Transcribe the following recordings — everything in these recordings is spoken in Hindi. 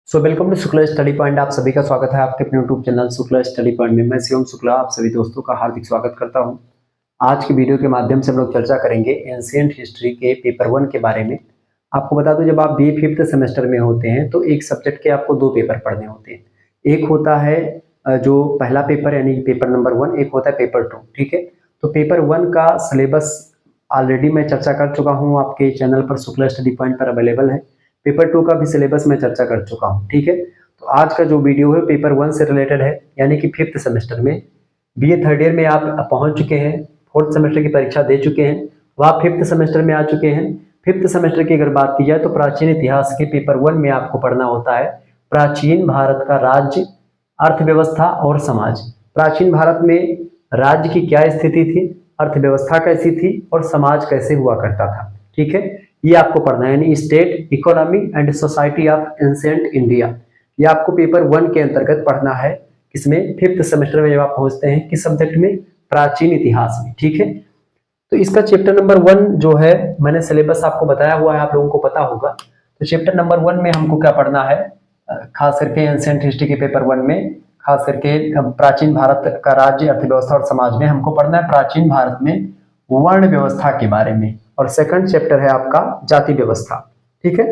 Welcome to Shukla study point. आप सभी का स्वागत है आपके अपने YouTube channel Shukla study point में। मैं शिवम शुक्ला आप सभी दोस्तों का हार्दिक स्वागत करता हूं। आज की वीडियो के माध्यम से हम लोग चर्चा करेंगे एंशिएंट हिस्ट्री के पेपर 1 के बारे में। आपको बता दूं, जब आप बी 5th सेमेस्टर में होते हैं तो एक सब्जेक्ट के आपको 2 पेपर पढ़ने होते हैं। एक होता है जो पहला पेपर यानी पेपर नंबर 1, एक होता है पेपर 2। ठीक है, तो पेपर 1 का सिलेबस ऑलरेडी मैं चर्चा कर चुका हूँ, आपके चैनल पर शुक्ला स्टडी पॉइंट पर अवेलेबल है। पेपर 2 का भी सिलेबस मैं चर्चा कर चुका हूँ। ठीक है, तो आज का जो वीडियो है पेपर 1 से रिलेटेड है, यानी कि 5th सेमेस्टर में बीए थर्ड ईयर में आप पहुंच चुके हैं, 4th सेमेस्टर की परीक्षा दे चुके हैं, तो आप 5th सेमेस्टर में आ चुके हैं। 5th सेमेस्टर की अगर बात की जाए तो प्राचीन इतिहास के पेपर 1 में आपको पढ़ना होता है प्राचीन भारत का राज्य, अर्थव्यवस्था और समाज। प्राचीन भारत में राज्य की क्या स्थिति थी, अर्थव्यवस्था कैसी थी और समाज कैसे हुआ करता था। ठीक है, ये आपको पढ़ना है, यानी state economy and society of ancient India. ये आपको पेपर 1 के अंतर्गत पढ़ना है। किसमें? 5th सेमेस्टर में जब आप पहुंचते हैं, किस सब्जेक्ट में? प्राचीन इतिहास में। ठीक है, तो इसका चैप्टर नंबर 1 जो है, मैंने सिलेबस आपको बताया हुआ है, आप लोगों को पता होगा। तो चैप्टर नंबर 1 में हमको क्या पढ़ना है, खास करके एंशिएंट हिस्ट्री के पेपर 1 में, खास करके प्राचीन भारत का राज्य, अर्थव्यवस्था और समाज में हमको पढ़ना है प्राचीन भारत में वर्ण व्यवस्था के बारे में। और सेकंड चैप्टर है आपका जाति व्यवस्था। ठीक है,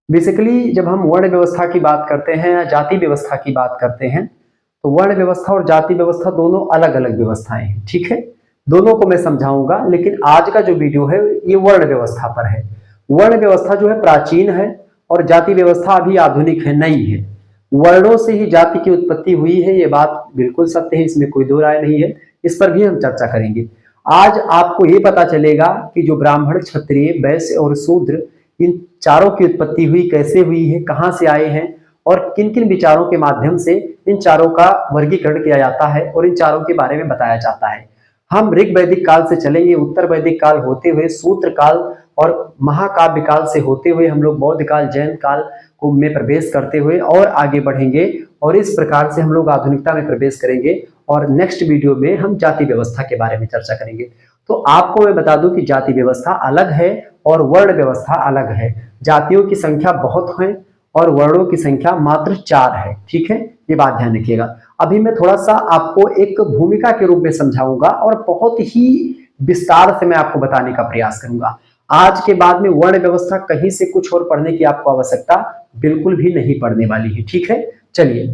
बेसिकली जब हम वर्ण व्यवस्था की बात करते हैं या जाति व्यवस्था की बात करते हैं, तो वर्ण व्यवस्था और जाति व्यवस्था दोनों अलग अलग व्यवस्थाएं हैं। ठीक है, दोनों को मैं समझाऊंगा, लेकिन आज का जो वीडियो है ये वर्ण व्यवस्था पर है। वर्ण व्यवस्था जो है प्राचीन है और जाति व्यवस्था अभी आधुनिक है, नई है। वर्णों से ही जाति की उत्पत्ति हुई है, ये बात बिल्कुल सत्य है, इसमें कोई दो राय नहीं है। इस पर भी हम चर्चा करेंगे। आज आपको ये पता चलेगा कि जो ब्राह्मण, क्षत्रिय, वैश्य और शूद्र, इन चारों की उत्पत्ति हुई, कैसे हुई है, कहां से आए हैं और किन किन विचारों के माध्यम से इन चारों का वर्गीकरण किया जाता है और इन चारों के बारे में बताया जाता है। हम ऋग वैदिक काल से चलेंगे, उत्तर वैदिक काल होते हुए सूत्र काल और महाकाव्य काल से होते हुए हम लोग बौद्ध काल, जैन काल को में प्रवेश करते हुए और आगे बढ़ेंगे, और इस प्रकार से हम लोग आधुनिकता में प्रवेश करेंगे। और नेक्स्ट वीडियो में हम जाति व्यवस्था के बारे में चर्चा करेंगे। तो आपको मैं बता दूं कि जाति व्यवस्था अलग है और वर्ण व्यवस्था अलग है। जातियों की संख्या बहुत है और वर्णों की संख्या मात्र 4 है। ठीक है, ये बात ध्यान रखिएगा। अभी मैं थोड़ा सा आपको एक भूमिका के रूप में समझाऊंगा और बहुत ही विस्तार से मैं आपको बताने का प्रयास करूंगा। आज के बाद में वर्ण व्यवस्था कहीं से कुछ और पढ़ने की आपको आवश्यकता बिल्कुल भी नहीं पड़ने वाली है। ठीक है, चलिए,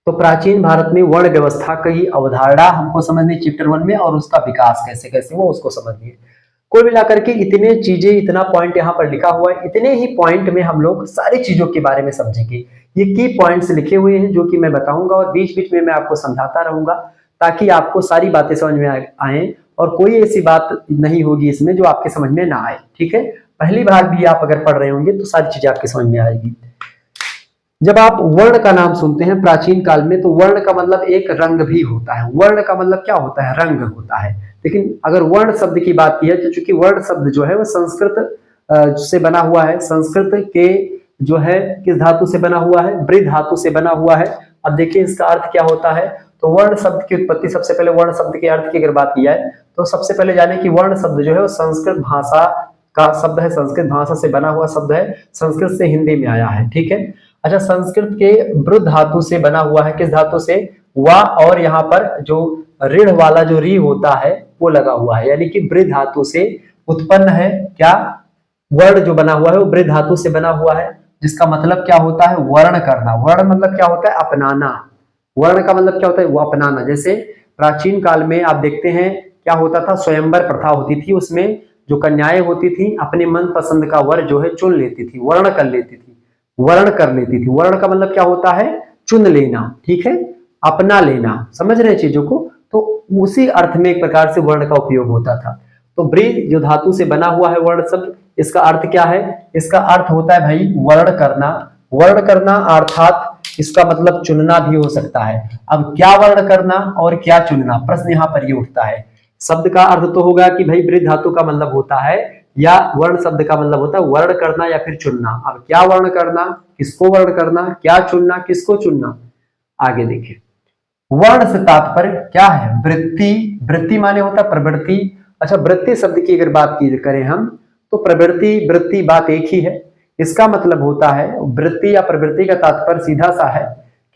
तो प्राचीन भारत में वर्ण व्यवस्था की अवधारणा हमको समझनी चैप्टर 1 में, और उसका विकास कैसे कैसे वो उसको समझिए। कुल मिलाकर के इतने चीजें, इतना पॉइंट यहाँ पर लिखा हुआ है, इतने ही पॉइंट में हम लोग सारी चीजों के बारे में समझेंगे। ये की पॉइंट्स लिखे हुए हैं जो कि मैं बताऊंगा, और बीच बीच में मैं आपको समझाता रहूंगा ताकि आपको सारी बातें समझ में आए और कोई ऐसी बात नहीं होगी इसमें जो आपके समझ में ना आए। ठीक है, पहली बार भी आप अगर पढ़ रहे होंगे तो सारी चीजें आपके समझ में आएगी। जब आप वर्ण का नाम सुनते हैं प्राचीन काल में, तो वर्ण का मतलब एक रंग भी होता है। वर्ण का मतलब क्या होता है? रंग होता है। लेकिन अगर वर्ण शब्द की बात की है, तो चूंकि वर्ण शब्द जो है वो संस्कृत से बना हुआ है, संस्कृत के जो है किस धातु से बना हुआ है? वृ धातु से बना हुआ है। अब देखिए इसका अर्थ क्या होता है। तो वर्ण शब्द की उत्पत्ति, सबसे पहले वर्ण शब्द के अर्थ की अगर बात की जाए तो सबसे पहले जाने कि वर्ण शब्द जो है वो संस्कृत भाषा का शब्द है, संस्कृत भाषा से बना हुआ शब्द है, संस्कृत से हिंदी में आया है। ठीक है, अच्छा, संस्कृत के वृ धातु से बना हुआ है। किस धातु से? वा, और यहाँ पर जो ऋण वाला जो री होता है वो लगा हुआ है, यानी कि वृ धातु से उत्पन्न है। क्या? वर्ण जो बना हुआ है वो वृ धातु से बना हुआ है, जिसका मतलब क्या होता है? वर्ण करना। वर्ण मतलब क्या होता है? अपनाना। वर्ण का मतलब क्या होता है? वो अपनाना। जैसे प्राचीन काल में आप देखते हैं क्या होता था, स्वयंवर प्रथा होती थी, उसमें जो कन्याएं होती थी अपने मन पसंद का वर जो है चुन लेती थी, वर्ण कर लेती थी, वर्ण कर लेती थी। वर्ण का मतलब क्या होता है? चुन लेना। ठीक है, अपना लेना। समझ रहे चीजों को? तो उसी अर्थ में एक प्रकार से वर्ण का उपयोग होता था। तो वृ जो धातु से बना हुआ है वर्ण शब्द, इसका अर्थ क्या है? इसका अर्थ होता है भाई वर्ण करना। वर्ण करना अर्थात इसका मतलब चुनना भी हो सकता है। अब क्या वर्ण करना और क्या चुनना, प्रश्न यहाँ पर ये उठता है। शब्द का अर्थ तो होगा कि भाई वृ धातु का मतलब होता है, या वर्ण शब्द का मतलब होता है वर्ण करना या फिर चुनना। अब क्या वर्ण करना, किसको वर्ण करना, क्या चुनना, किसको चुनना, आगे देखिए। वर्ण से तात्पर्य क्या है? वृत्ति। वृत्ति माने होता है प्रवृत्ति। अच्छा, वृत्ति शब्द की अगर बात की करें हम, तो प्रवृत्ति, वृत्ति बात एक ही है। इसका मतलब होता है वृत्ति या प्रवृत्ति का तात्पर्य सीधा सा है।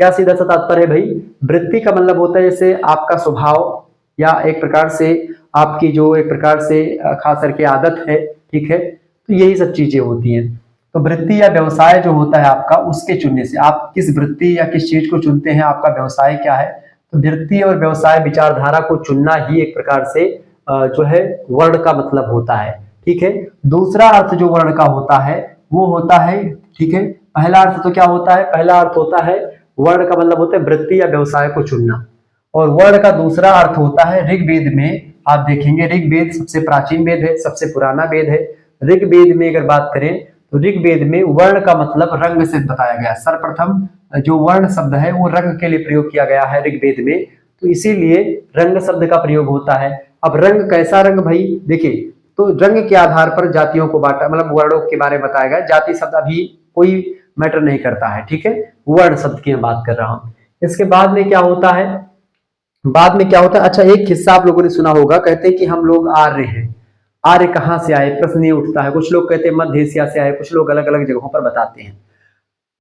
क्या सीधा सा तात्पर्य है भाई? वृत्ति का मतलब होता है जैसे आपका स्वभाव या एक प्रकार से आपकी जो एक प्रकार से खास करके आदत है, ठीक है, तो यही सब चीजें होती हैं। तो वृत्ति या व्यवसाय जो होता है आपका, उसके चुनने से आप किस वृत्ति या किस चीज को चुनते हैं, आपका व्यवसाय क्या है, तो वृत्ति और व्यवसाय विचारधारा को चुनना ही एक प्रकार से जो है वर्ण का मतलब होता है, ठीक है। दूसरा अर्थ जो वर्ण का होता है वो होता है, ठीक है, पहला अर्थ तो क्या होता है, पहला अर्थ होता है वर्ण का मतलब होता है वृत्ति या व्यवसाय को चुनना, और वर्ण का दूसरा अर्थ होता है ऋग्वेद में आप देखेंगे, ऋग्वेद सबसे प्राचीन वेद है, सबसे पुराना वेद है। ऋग्वेद में अगर बात करें तो ऋग्वेद में वर्ण का मतलब रंग से बताया गया। सर्वप्रथम जो वर्ण शब्द है वो रंग के लिए प्रयोग किया गया है ऋग्वेद में, तो इसीलिए रंग शब्द का प्रयोग होता है। अब रंग कैसा रंग भाई, देखिए, तो रंग के आधार पर जातियों को बांटा, मतलब वर्णों के बारे में बताया गया। जाति शब्द अभी कोई मैटर नहीं करता है, ठीक है, वर्ण शब्द की मैं बात कर रहा हूं। इसके बाद में क्या होता है, बाद में क्या होता है, अच्छा एक किस्सा आप लोगों ने सुना होगा, कहते हैं कि हम लोग आर्य हैं। आर्य कहाँ से आए, प्रश्न ये उठता है। कुछ लोग कहते हैं मध्य एशिया से आए, कुछ लोग अलग अलग जगहों पर बताते हैं।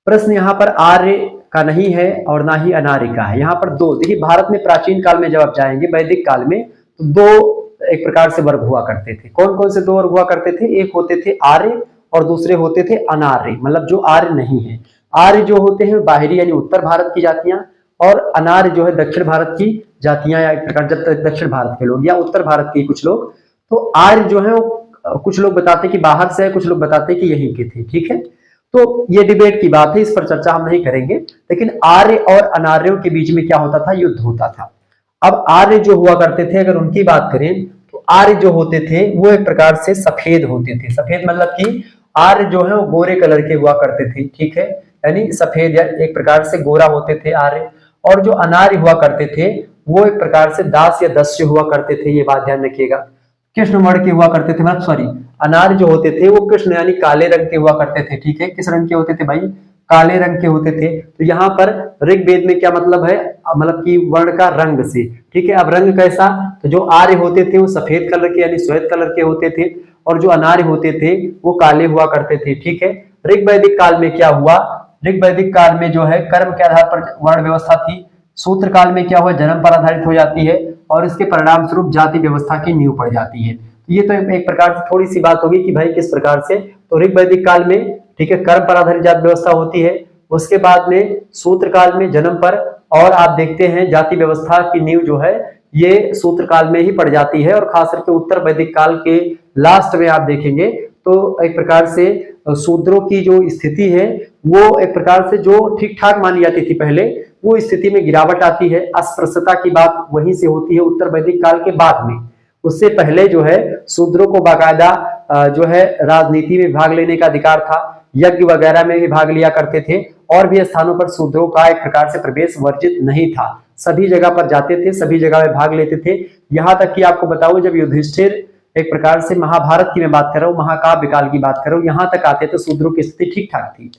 प्रश्न यहाँ पर आर्य का नहीं है और ना ही अनार्य का है। यहाँ पर दो, देखिए भारत में प्राचीन काल में जब आप जाएंगे वैदिक काल में, तो दो एक प्रकार से वर्ग हुआ करते थे। कौन कौन से दो वर्ग हुआ करते थे? एक होते थे आर्य और दूसरे होते थे अनार्य, मतलब जो आर्य नहीं है। आर्य जो होते हैं बाहरी यानी उत्तर भारत की जातियां, और अनार्य जो है दक्षिण भारत की जातियां, या एक प्रकार जब दक्षिण भारत के लोग या उत्तर भारत के कुछ लोग। तो आर्य जो है वो कुछ लोग बताते कि बाहर से है, कुछ लोग बताते कि यहीं के थे, ठीक है। तो ये डिबेट की बात है, इस पर चर्चा हम नहीं करेंगे। लेकिन आर्य और अनार्यों के बीच में क्या होता था, युद्ध होता था। अब आर्य जो हुआ करते थे, अगर उनकी बात करें तो आर्य जो होते थे वो एक प्रकार से सफेद होते थे। सफेद मतलब कि आर्य जो है वो गोरे कलर के हुआ करते थे, ठीक है, यानी सफेद या एक प्रकार से गोरा होते थे आर्य। और जो अनार्य हुआ करते थे वो एक प्रकार से दास या दस्य हुआ करते थे, ये बात ध्यान रखिएगा। कृष्ण वर्ण के हुआ करते थे, मतलब सॉरी, अनार्य जो होते थे वो कृष्ण यानी काले रंग के हुआ करते थे, ठीक है। किस रंग के होते थे भाई? काले रंग के होते थे। तो यहाँ पर ऋग्वेद में क्या मतलब है, मतलब कि वर्ण का रंग से, ठीक है। अब रंग कैसा, तो जो आर्य होते थे वो सफेद कलर के यानी श्वेत कलर के होते थे, और जो अनार्य होते थे वो काले हुआ करते थे, ठीक है। ऋग्वैदिक काल में क्या हुआ, ऋग्वैदिक काल में जो है कर्म के आधार पर वर्ण व्यवस्था थी। सूत्र काल में क्या हुआ, जन्म पर आधारित हो जाती है, और इसके परिणाम स्वरूप जाति व्यवस्था की नींव पड़ जाती है। ये तो एक प्रकार से थोड़ी सी बात होगी कि भाई किस प्रकार से, तो ऋग्वैदिक काल में, ठीक है, कर्म पर आधारित जाति व्यवस्था होती है। उसके बाद में सूत्र काल में जन्म पर, और आप देखते हैं जाति व्यवस्था की नींव जो है ये सूत्र काल में ही पड़ जाती है। और खास करके उत्तर वैदिक काल के लास्ट में आप देखेंगे तो एक प्रकार से शूद्रों की जो स्थिति है वो एक प्रकार से जो ठीक ठाक मानी जाती थी पहले, वो स्थिति में गिरावट आती है। अस्पृश्यता की बात वहीं से होती है उत्तर वैदिक काल के बाद में। उससे पहले जो है शूद्रों को बाकायदा जो है राजनीति में भाग लेने का अधिकार था, यज्ञ वगैरह में भी भाग लिया करते थे, और भी स्थानों पर शूद्रों का एक प्रकार से प्रवेश वर्जित नहीं था। सभी जगह पर जाते थे, सभी जगह में भाग लेते थे। यहाँ तक कि आपको बताऊं, जब युधिष्ठिर एक प्रकार से महाभारत की मैं बात कर रहा हूँ, महाकाव्य काल की बात कर रहा हूँ, यहाँ तक आते तो शूद्रों की स्थिति ठीक ठाक थी।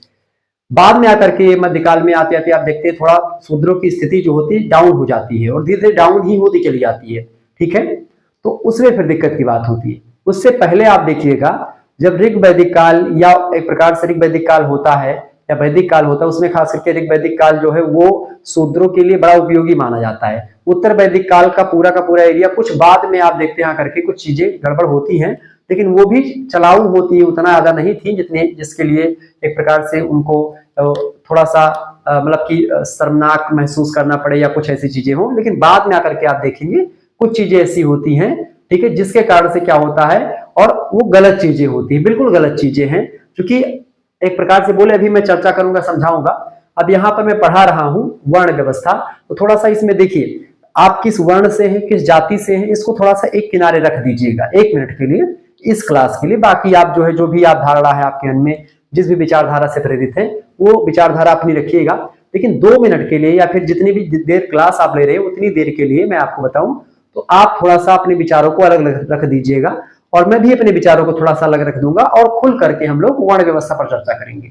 बाद में आकर के मध्यकाल में आते आते आप देखते हैं थोड़ा शूद्रों की स्थिति जो होती है डाउन हो जाती है, और धीरे धीरे डाउन ही होती चली जाती है, ठीक है। तो उसमें फिर दिक्कत की बात होती है। उससे पहले आप देखिएगा, जब ऋग्वैदिक काल या एक प्रकार से ऋग्वैदिक काल होता है या वैदिक काल होता है, उसमें खास करके ऋग्वैदिक काल जो है वो शूद्रों के लिए बड़ा उपयोगी माना जाता है। उत्तर वैदिक काल का पूरा एरिया, कुछ बाद में आप देखते हैं आकर के कुछ चीजें गड़बड़ होती हैं, लेकिन वो भी चलाऊ होती है, उतना ज्यादा नहीं थी जितने जिसके लिए एक प्रकार से उनको थोड़ा सा मतलब कि शर्मनाक महसूस करना पड़े या कुछ ऐसी चीजें हो। लेकिन बाद में आकर के आप देखेंगे कुछ चीजें ऐसी होती हैं, ठीक है, जिसके कारण से क्या होता है, और वो गलत चीजें होती है, बिल्कुल गलत चीजें हैं, क्योंकि एक प्रकार से बोले, अभी मैं चर्चा करूंगा, समझाऊंगा। अब यहाँ पर मैं पढ़ा रहा हूं वर्ण व्यवस्था, तो थोड़ा सा इसमें देखिए आप किस वर्ण से हैं, किस जाति से हैं, इसको थोड़ा सा एक किनारे रख दीजिएगा 1 मिनट के लिए, इस क्लास के लिए। बाकी आप जो है जो भी आप धारणा है आपके मन में, जिस भी विचारधारा से प्रेरित है, वो विचारधारा अपनी रखिएगा। लेकिन 2 मिनट के लिए या फिर जितनी भी देर क्लास आप ले रहे हैं उतनी देर के लिए मैं आपको बताऊं, तो आप थोड़ा सा अपने विचारों को अलग रख दीजिएगा, और मैं भी अपने विचारों को थोड़ा सा अलग रख दूंगा, और खुल करके हम लोग वर्ण व्यवस्था पर चर्चा करेंगे।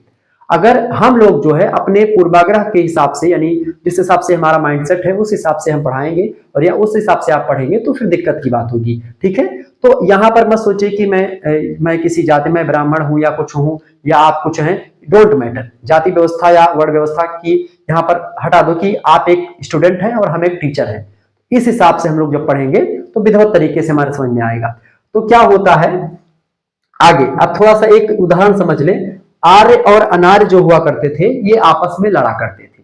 अगर हम लोग जो है अपने पूर्वाग्रह के हिसाब से, यानी जिस हिसाब से हमारा माइंडसेट है उस हिसाब से हम पढ़ाएंगे, और या उस हिसाब से आप पढ़ेंगे, तो फिर दिक्कत की बात होगी, ठीक है। तो यहाँ पर मत सोचिए कि मैं किसी जाति में ब्राह्मण हूं या कुछ हूं या आप कुछ हैं, डोंट मैटर। जाति व्यवस्था या वर्ण व्यवस्था की यहाँ पर हटा दो कि आप एक स्टूडेंट हैं और हम एक टीचर हैं। इस हिसाब से हम लोग जब पढ़ेंगे तो विधिवत तरीके से हमारे समझ में आएगा। तो क्या होता है आगे, अब थोड़ा सा एक उदाहरण समझ ले। आर्य और अनार्य जो हुआ करते थे ये आपस में लड़ा करते थे।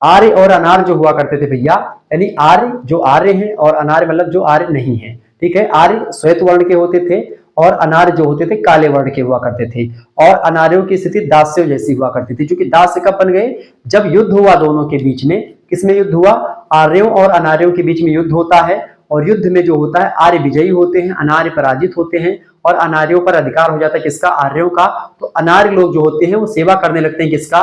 आर्य और अनार्य जो हुआ करते थे भैया, यानी आर्य जो आर्य हैं और अनार्य मतलब जो आर्य नहीं है, ठीक है। आर्य श्वेत वर्ण के होते थे और अनार्य जो होते थे काले वर्ण के हुआ करते थे, और अनार्यों की स्थिति दास्यों जैसी हुआ करती थी। क्योंकि दास्य कब बन गए, जब युद्ध हुआ दोनों के बीच में। किसमें युद्ध हुआ, आर्यों और अनार्यों के बीच में युद्ध होता है, और युद्ध में जो होता है आर्य विजयी होते हैं, अनार्य पराजित होते हैं, और अनार्यों पर अधिकार हो जाता है किसका, आर्यों का। तो अनार्य लोग जो होते हैं वो सेवा करने लगते हैं किसका,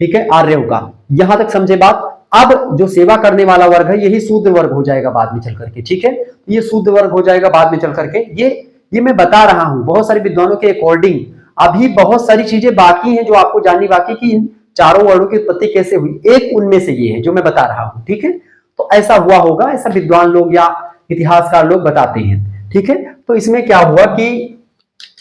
ठीक है, आर्यों का। यहां तक समझे बात। अब जो सेवा करने वाला वर्ग है यही शूद्र वर्ग हो जाएगा बाद में चल करके, ठीक है। ये शूद्र वर्ग हो जाएगा बाद में चल करके। ये मैं बता रहा हूं बहुत सारे विद्वानों के अकॉर्डिंग। अभी बहुत सारी चीजें बाकी हैं जो आपको जाननी बाकी कि इन चारों वर्णों की उत्पत्ति कैसे हुई, एक उनमें से ये है जो मैं बता रहा हूं, ठीक है। तो ऐसा हुआ होगा, ऐसा विद्वान लोग या इतिहासकार लोग बताते हैं, ठीक है। तो इसमें क्या हुआ कि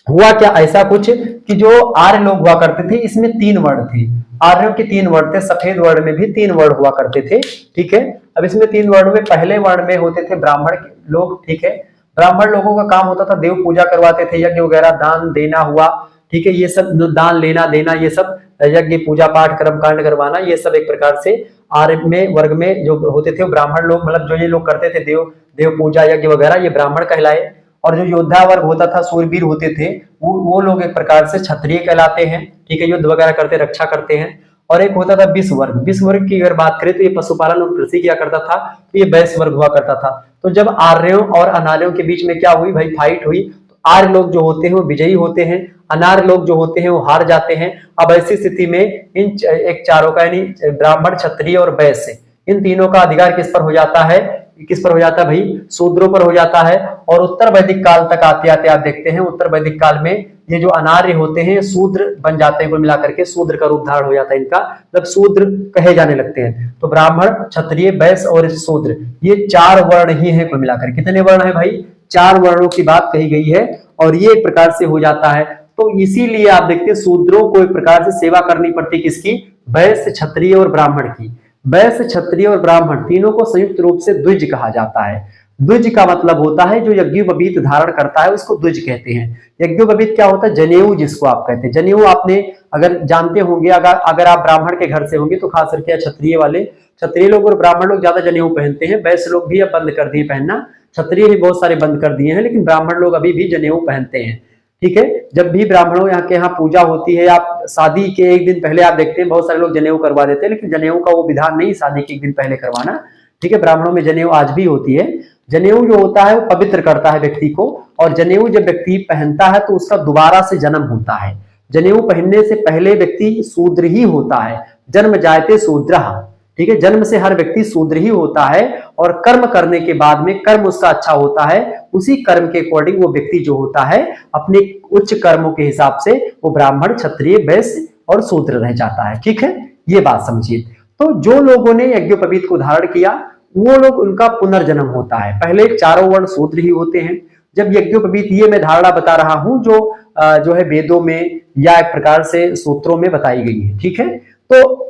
हुआ क्या ऐसा कुछ कि जो आर्य लोग हुआ करते थे इसमें 3 वर्ण थे। आर्यों के 3 वर्ण थे, सफेद वर्ण में भी 3 वर्ण हुआ करते थे, ठीक है। अब इसमें 3 वर्ण में पहले वर्ण में होते थे ब्राह्मण लोग, ठीक है। ब्राह्मण लोगों का काम होता था देव पूजा करवाते थे, यज्ञ वगैरह दान देना हुआ, ठीक है। ये सब दान लेना देना, ये सब यज्ञ पूजा पाठ कर्म कांड करवाना, ये सब एक प्रकार से आर्य में वर्ग में जो होते थे ब्राह्मण लोग, मतलब जो ये लोग करते थे देव पूजा यज्ञ वगैरह, ये ब्राह्मण कहलाए। और जो योद्धा वर्ग होता था, सूरवीर होते थे, वो लोग एक प्रकार से क्षत्रिय कहलाते हैं, ठीक है। युद्ध वगैरह करते, रक्षा करते हैं। और एक होता था विश्व वर्ग। विश्व वर्ग की अगर बात करें तो ये पशुपालन और कृषि किया करता था, तो ये वैश्य वर्ग हुआ करता था। तो जब आर्यों और अनार्यों के बीच में क्या हुई भाई, फाइट हुई, तो आर्य लोग जो होते हैं वो विजयी होते हैं, अनार्य लोग जो होते हैं वो हार जाते हैं। अब ऐसी स्थिति में इन एक चारों का यानी ब्राह्मण, क्षत्रिय और वैश्य, इन तीनों का अधिकार किस पर हो जाता है, किस पर हो जाता है भाई, शूद्रों पर हो जाता है। और उत्तर वैदिक काल तक आते आते आप देखते हैं उत्तर वैदिक काल में ये जो अनार्य होते हैं शूद्र बन जाते हैं, कुल मिलाकर के शूद्र का रूप धारण हो जाता है इनका, मतलब शूद्र कहे जाने लगते हैं। तो ब्राह्मण, क्षत्रिय, वैश्य और शूद्र, ये 4 वर्ण ही है कुल मिलाकर। कितने वर्ण है भाई, 4 वर्णों की बात कही गई है, और ये एक प्रकार से हो जाता है। तो इसीलिए आप देखते हैं शूद्रों को एक प्रकार से सेवा करनी पड़ती किसकी, वैश्य, क्षत्रिय और ब्राह्मण की। वैश्य, क्षत्रिय और ब्राह्मण तीनों को संयुक्त रूप से द्विज कहा जाता है। द्विज का मतलब होता है जो यज्ञोपवीत धारण करता है उसको द्विज कहते हैं। यज्ञोपवीत क्या होता है, जनेऊ जिसको आप कहते हैं। जनेऊ आपने अगर जानते होंगे, अगर आप ब्राह्मण के घर से होंगे तो खास करके क्षत्रिय वाले, क्षत्रिय लोग और ब्राह्मण लोग ज्यादा जनेऊ पहनते हैं। वैश्य लोग भी अब बंद कर दिए पहनना, क्षत्रिय भी बहुत सारे बंद कर दिए हैं, लेकिन ब्राह्मण लोग अभी भी जनेऊ पहनते हैं, ठीक है। जब भी ब्राह्मणों यहाँ के यहाँ पूजा होती है, आप शादी के एक दिन पहले आप देखते हैं बहुत सारे लोग जनेऊ करवा देते हैं, लेकिन जनेऊ का वो विधान नहीं शादी के एक दिन पहले करवाना, ठीक है। ब्राह्मणों में जनेऊ आज भी होती है। जनेऊ जो होता है वो पवित्र करता है व्यक्ति को, और जनेऊ जब व्यक्ति पहनता है तो उसका दोबारा से जन्म होता है। जनेऊ पहनने से पहले व्यक्ति शूद्र ही होता है, जन्म जायते शूद्रः, ठीक है। जन्म से हर व्यक्ति शूद्र ही होता है, और कर्म करने के बाद में कर्म उसका अच्छा होता है, उसी कर्म के अकॉर्डिंग वो व्यक्ति जो होता है अपने उच्च कर्मों के हिसाब से वो ब्राह्मण, क्षत्रिय, वैश्य और शूद्र रह जाता है, ठीक है। ये बात समझिए। तो जो लोगों ने यज्ञोपवीत को धारण किया वो लोग, उनका पुनर्जन्म होता है। पहले 4 वर्ण शूद्र ही होते हैं। जब यज्ञोपवीत, ये मैं धारणा बता रहा हूं जो है वेदों में या एक प्रकार से सूत्रों में बताई गई है, ठीक है। तो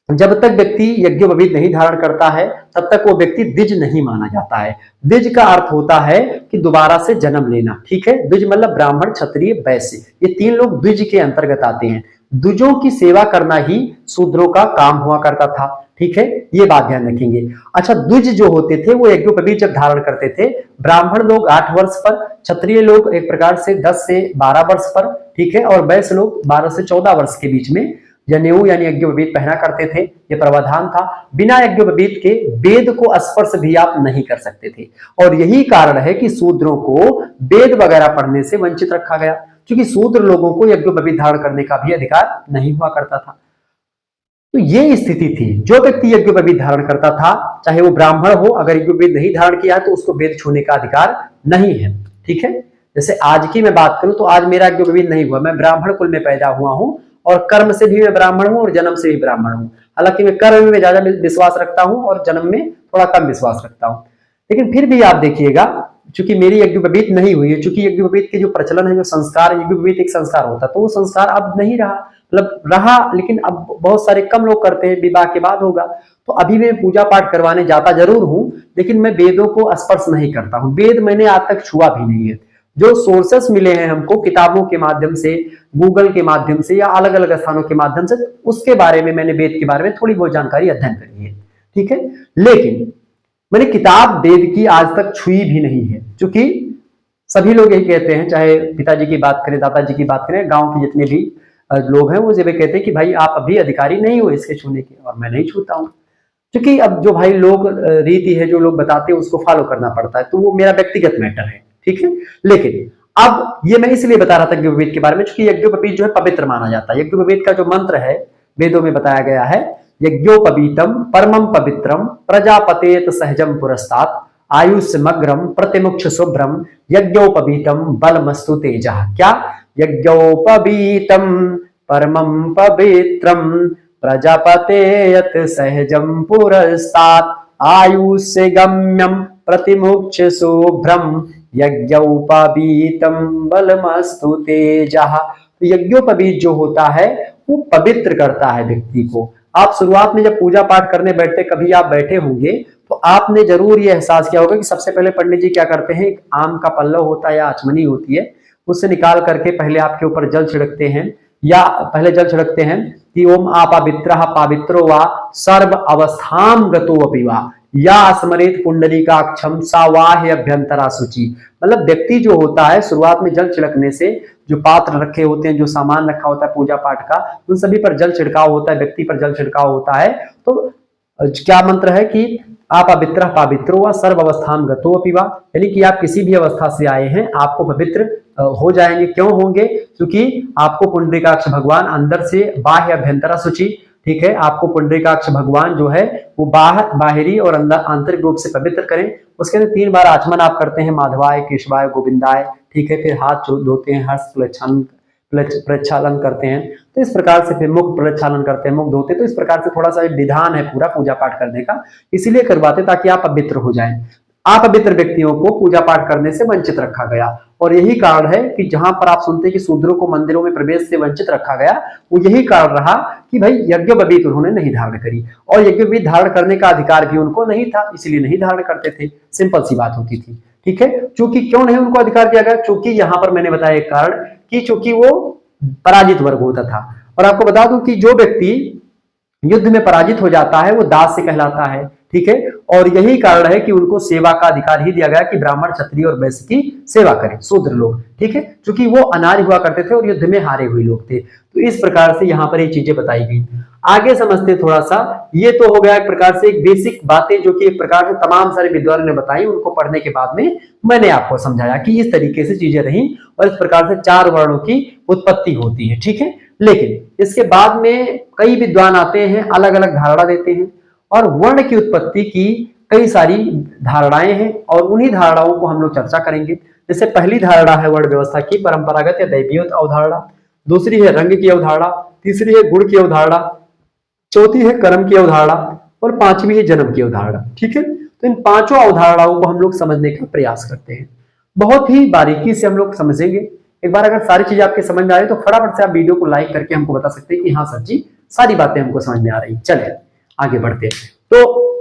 जब तक व्यक्ति यज्ञोपवीत नहीं धारण करता है तब तक वो व्यक्ति द्विज नहीं माना जाता है। द्विज का अर्थ होता है कि दोबारा से जन्म लेना, ठीक है। द्विज मतलब ब्राह्मण, क्षत्रिय, वैश्य, ये 3 लोग द्विज के अंतर्गत आते हैं। द्विजों की सेवा करना ही शूद्रों का काम हुआ करता था, ठीक है। ये बात ध्यान रखेंगे। अच्छा, द्विज जो होते थे वो यज्ञोपवीत जब धारण करते थे, ब्राह्मण लोग 8 वर्ष पर, क्षत्रिय लोग एक प्रकार से 10 से 12 वर्ष पर, ठीक है, और वैश्य लोग 12 से 14 वर्ष के बीच में जनेऊ यानी यज्ञोपवीत पहना करते थे। ये प्रावधान था। बिना यज्ञोपवीत के वेद को स्पर्श भी आप नहीं कर सकते थे, और यही कारण है कि शूद्रों को वेद वगैरह पढ़ने से वंचित रखा गया, क्योंकि शूद्र लोगों को यज्ञोपवीत धारण करने का भी अधिकार नहीं हुआ करता था। तो ये स्थिति थी। जो व्यक्ति यज्ञोपवीत धारण करता था, चाहे वो ब्राह्मण हो, अगर यज्ञोपवीत नहीं धारण किया तो उसको वेद छूने का अधिकार नहीं है, ठीक है। जैसे आज की मैं बात करूं तो आज मेरा यज्ञोपवीत नहीं हुआ, मैं ब्राह्मण कुल में पैदा हुआ हूं, और कर्म से भी मैं ब्राह्मण हूं और जन्म से भी ब्राह्मण हूं। हालांकि मैं कर्म में ज्यादा विश्वास रखता हूं और जन्म में थोड़ा कम विश्वास रखता हूं, लेकिन फिर भी आप देखिएगा चूंकि मेरी यज्ञोपवीत नहीं हुई है, चूंकि यज्ञोपवीत के जो प्रचलन है, जो संस्कार है, यज्ञोपवीत एक संस्कार होता है, तो वो संस्कार अब नहीं रहा, मतलब रहा लेकिन अब बहुत सारे कम लोग करते हैं, विवाह के बाद होगा। तो अभी मैं पूजा पाठ करवाने जाता जरूर हूं, लेकिन मैं वेदों को स्पर्श नहीं करता हूं, वेद मैंने आज तक छुआ भी नहीं है। जो सोर्सेस मिले हैं हमको किताबों के माध्यम से, गूगल के माध्यम से या अलग अलग स्थानों के माध्यम से, उसके बारे में मैंने वेद के बारे में थोड़ी बहुत जानकारी अध्ययन करी है, ठीक है। लेकिन मैंने किताब वेद की आज तक छुई भी नहीं है, क्योंकि सभी लोग यही कहते हैं, चाहे पिताजी की बात करें, दादाजी की बात करें, गांव के जितने भी लोग हैं, वो जब कहते हैं कि भाई आप अभी अधिकारी नहीं हो इसके छूने के, और मैं नहीं छूता हूं, क्योंकि अब जो भाई लोग रीति है, जो लोग बताते हैं उसको फॉलो करना पड़ता है, तो वो मेरा व्यक्तिगत मैटर है, ठीक है। लेकिन अब ये मैं इसलिए बता रहा था यज्ञोपवीत के बारे में, क्योंकि यज्ञोपवीत जो है पवित्र माना जाता है। यज्ञोपवीत का जो मंत्र है वेदों में बताया गया है, यज्ञोपवीतम परमं पवित्रम प्रजापतेत सहजम पुरस्तात् आयुष्मग्रम प्रतिमुक्ष शुभ्रम यज्ञोपवीतम बलमस्तु तेजः। क्या? यज्ञोपवीतम परमं पवित्रम प्रजापतेयत सहजम पुरस्तात् आयुष्यगम्यम प्रतिमुक्ष शुभ्रम यज्ञोपवीतम बलमस्तु तेजः। तो यज्ञोपवीत जो होता है वो पवित्र करता है व्यक्ति को। आप शुरुआत में जब पूजा पाठ करने बैठते, कभी आप बैठे होंगे तो आपने जरूर ये एहसास किया होगा कि सबसे पहले पंडित जी क्या करते हैं, एक आम का पल्लव होता है या आचमनी होती है, उससे निकाल करके पहले आपके ऊपर जल छिड़कते हैं, या पहले जल छिड़कते हैं कि ओम आपवित्रः पवित्रो वा सर्व अवस्थाम गतो अपि वा या स्मरेत पुंडरीकाक्षम सावाह्य अभ्यंतरा शुचि। मतलब व्यक्ति जो होता है शुरुआत में जल छिड़कने से, जो पात्र रखे होते हैं, जो सामान रखा होता है पूजा पाठ का, उन सभी पर जल छिड़काव होता है, व्यक्ति पर जल छिड़काव होता है। तो क्या मंत्र है कि आप पवित्र पवित्रो व सर्व अवस्थान गतो अपि वा, यानी कि आप किसी भी अवस्था से आए हैं आपको पवित्र हो जाएंगे। क्यों होंगे? क्योंकि आपको पुंडरीकाक्ष भगवान अंदर से बाह्य अभ्यंतरा शुचि, ठीक है, आपको पुंडरीकाक्ष भगवान जो है वो बाहरी और अंदर आंतरिक रूप से पवित्र करें। उसके अंदर 3 बार आचमन आप करते हैं, माधवाय केशवाय गोविंदाय, ठीक है, फिर हाथ धोते हैं, हर्ष प्रक्षालन करते हैं, तो इस प्रकार से फिर मुख प्रक्षालन करते हैं, मुख धोते हैं। तो इस प्रकार से थोड़ा सा विधान है पूरा पूजा पाठ करने का, इसीलिए करवाते ताकि आप पवित्र हो जाएं। अपवित्र व्यक्तियों को पूजा पाठ करने से वंचित रखा गया, और यही कारण है कि जहां पर आप सुनते हैं कि शूद्रों को मंदिरों में प्रवेश से वंचित रखा गया, वो यही कारण रहा कि भाई यज्ञोपवीत उन्होंने नहीं धारण करी, और यज्ञोपवीत धारण करने का अधिकार भी उनको नहीं था, इसलिए नहीं धारण करते थे। सिंपल सी बात होती थी, ठीक है। चूंकि क्यों नहीं उनको अधिकार दिया गया? चूंकि यहां पर मैंने बताया एक कारण कि चूंकि वो पराजित वर्ग होता था, और आपको बता दूं कि जो व्यक्ति युद्ध में पराजित हो जाता है वो दास से कहलाता है, ठीक है। और यही कारण है कि उनको सेवा का अधिकार ही दिया गया कि ब्राह्मण क्षत्रिय और वैश्य की सेवा करें, शूद्र लोग, ठीक है, क्योंकि वो अनार्य हुआ करते थे और युद्ध में हारे हुए लोग थे। तो इस प्रकार से यहाँ पर ये चीजें बताई गई। आगे समझते थोड़ा सा, ये तो हो गया एक प्रकार से एक बेसिक बातें जो कि एक प्रकार से तमाम सारे विद्वानों ने बताई, उनको पढ़ने के बाद में मैंने आपको समझाया कि इस तरीके से चीजें रही और इस प्रकार से 4 वर्णों की उत्पत्ति होती है, ठीक है। लेकिन इसके बाद में कई विद्वान आते हैं, अलग अलग धारणा देते हैं, और वर्ण की उत्पत्ति की कई सारी धारणाएं हैं, और उन्हीं धारणाओं को हम लोग चर्चा करेंगे। जैसे पहली धारणा है वर्ण व्यवस्था की परंपरागत या दैवीय अवधारणा, दूसरी है रंग की अवधारणा, तीसरी है गुण की अवधारणा, चौथी है कर्म की अवधारणा, और 5वीं है जन्म की अवधारणा, ठीक है। तो इन 5 अवधारणाओं को हम लोग समझने का प्रयास करते हैं, बहुत ही बारीकी से हम लोग समझेंगे। एक बार अगर सारी चीजें आपके समझ में आ रही तो फटाफट से आप वीडियो को लाइक करके हमको बता सकते हैं कि हाँ सर जी सारी बातें हमको समझ में आ रही। चलिए आगे बढ़ते हैं। तो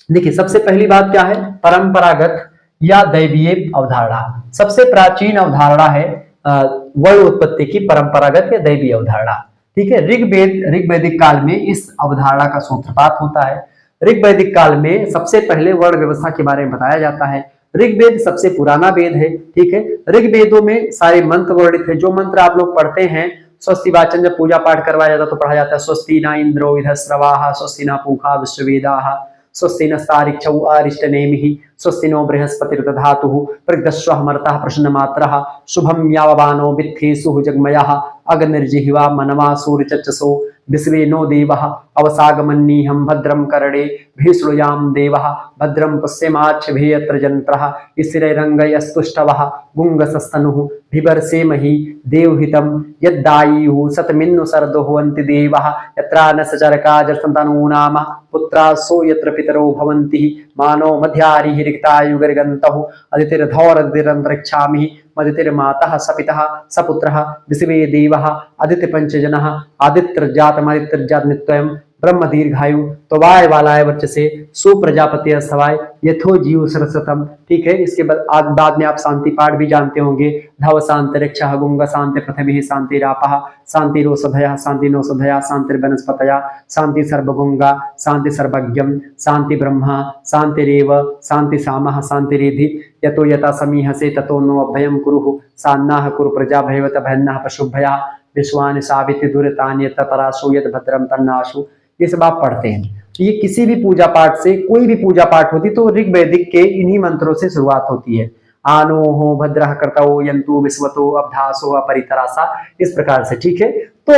देखिए सबसे पहली बात क्या है, परंपरागत या दैवीय अवधारणा। सबसे प्राचीन अवधारणा है वर्ण उत्पत्ति की परंपरागत या दैवीय अवधारणा, ठीक है। ऋग्वैदिक काल में इस अवधारणा का सूत्रपात होता है। ऋग्वैदिक काल में सबसे पहले वर्ण व्यवस्था के बारे में बताया जाता है। ऋग्वेद सबसे पुराना वेद है, ठीक है। ऋग्वेदों में सारे मंत्र वर्णित है। जो मंत्र आप लोग पढ़ते हैं, स्वस्ति वाचन जब पूजा पाठ करवाया जाता तो पढ़ा जाता है, स्वस्ति न इंद्रो विधस्रवाः, स्वस्ति न पूषा विश्ववेदाः, स्वस्ति नस्तारिक्षौ अरिष्टनेमिः, स्वस्ति नो बृहस्पतिर्दधातुः, प्रगदस्वः मर्तः प्रसन्नमात्रः, शुभं यावबानो वित्थेषु जगमयः, अग्निर्जिह्वा मनवा सूर्यचक्षसो विश्वे नो देवः अवसागमन्नीहं भद्रं कर्णे भीष्णुयाम देवः भद्रं पुष्यमाच्छभियत्र जन्त्रः स्थिरैरङ्गैस्तुष्टवः गुङ्गसस्तनुः बिभर्षेमहि देवहितं यद्दायुः शतमिन्नु शरदो भवन्ति देवः यत्रा न सचरकाजस्तनूनाम पुत्रासो यत्र पितरो भवन्ति मानो मध्यारिः रिक्तायुगर्गन्तः अदितिर्धौरदिरन्तरिक्षामिः मदितिर्मातः सपितः सपुत्रः विश्वे देवः आदित्यपंचजनः आदित्यर्जातमादित्यर्जातनित्यं ब्रह्म दीर्घायु तवाय वालाय वर्चसे सुप्रजापति सवाय यथो जीव सरस्वतम। ठीक है, इसके बाद में आप शांति पाठ भी जानते होंगे। धव शांतिरक्ष गुंग शांति पृथ्वी शांतिरापः शांतिरोषधयः शांतिनौषधयः शांतिर्वनस्पतयः शांति सर्वगुंगा शांति सर्वज्ञम शांति ब्रह्मा शांतिरेव शांति सामः शांतिरेधि यतो यथा समीहसे ततो नो अभयम कुरुः सान्नाः कुरु प्रजा भयवत भयन्नाः पशुभया विश्वानि सावित्रि दुरितान्यत पराशो यद भद्रम तन्नाशु। ये सब आप पढ़ते हैं। तो ये किसी भी पूजा पाठ से, कोई भी पूजा पाठ होती तो ऋग वैदिक के इन्हीं मंत्रों से शुरुआत होती है। आनो हो भद्रः कर्तवो यंतु विश्वतो अभ्यासो अपरितरासा, इस प्रकार से। ठीक है, तो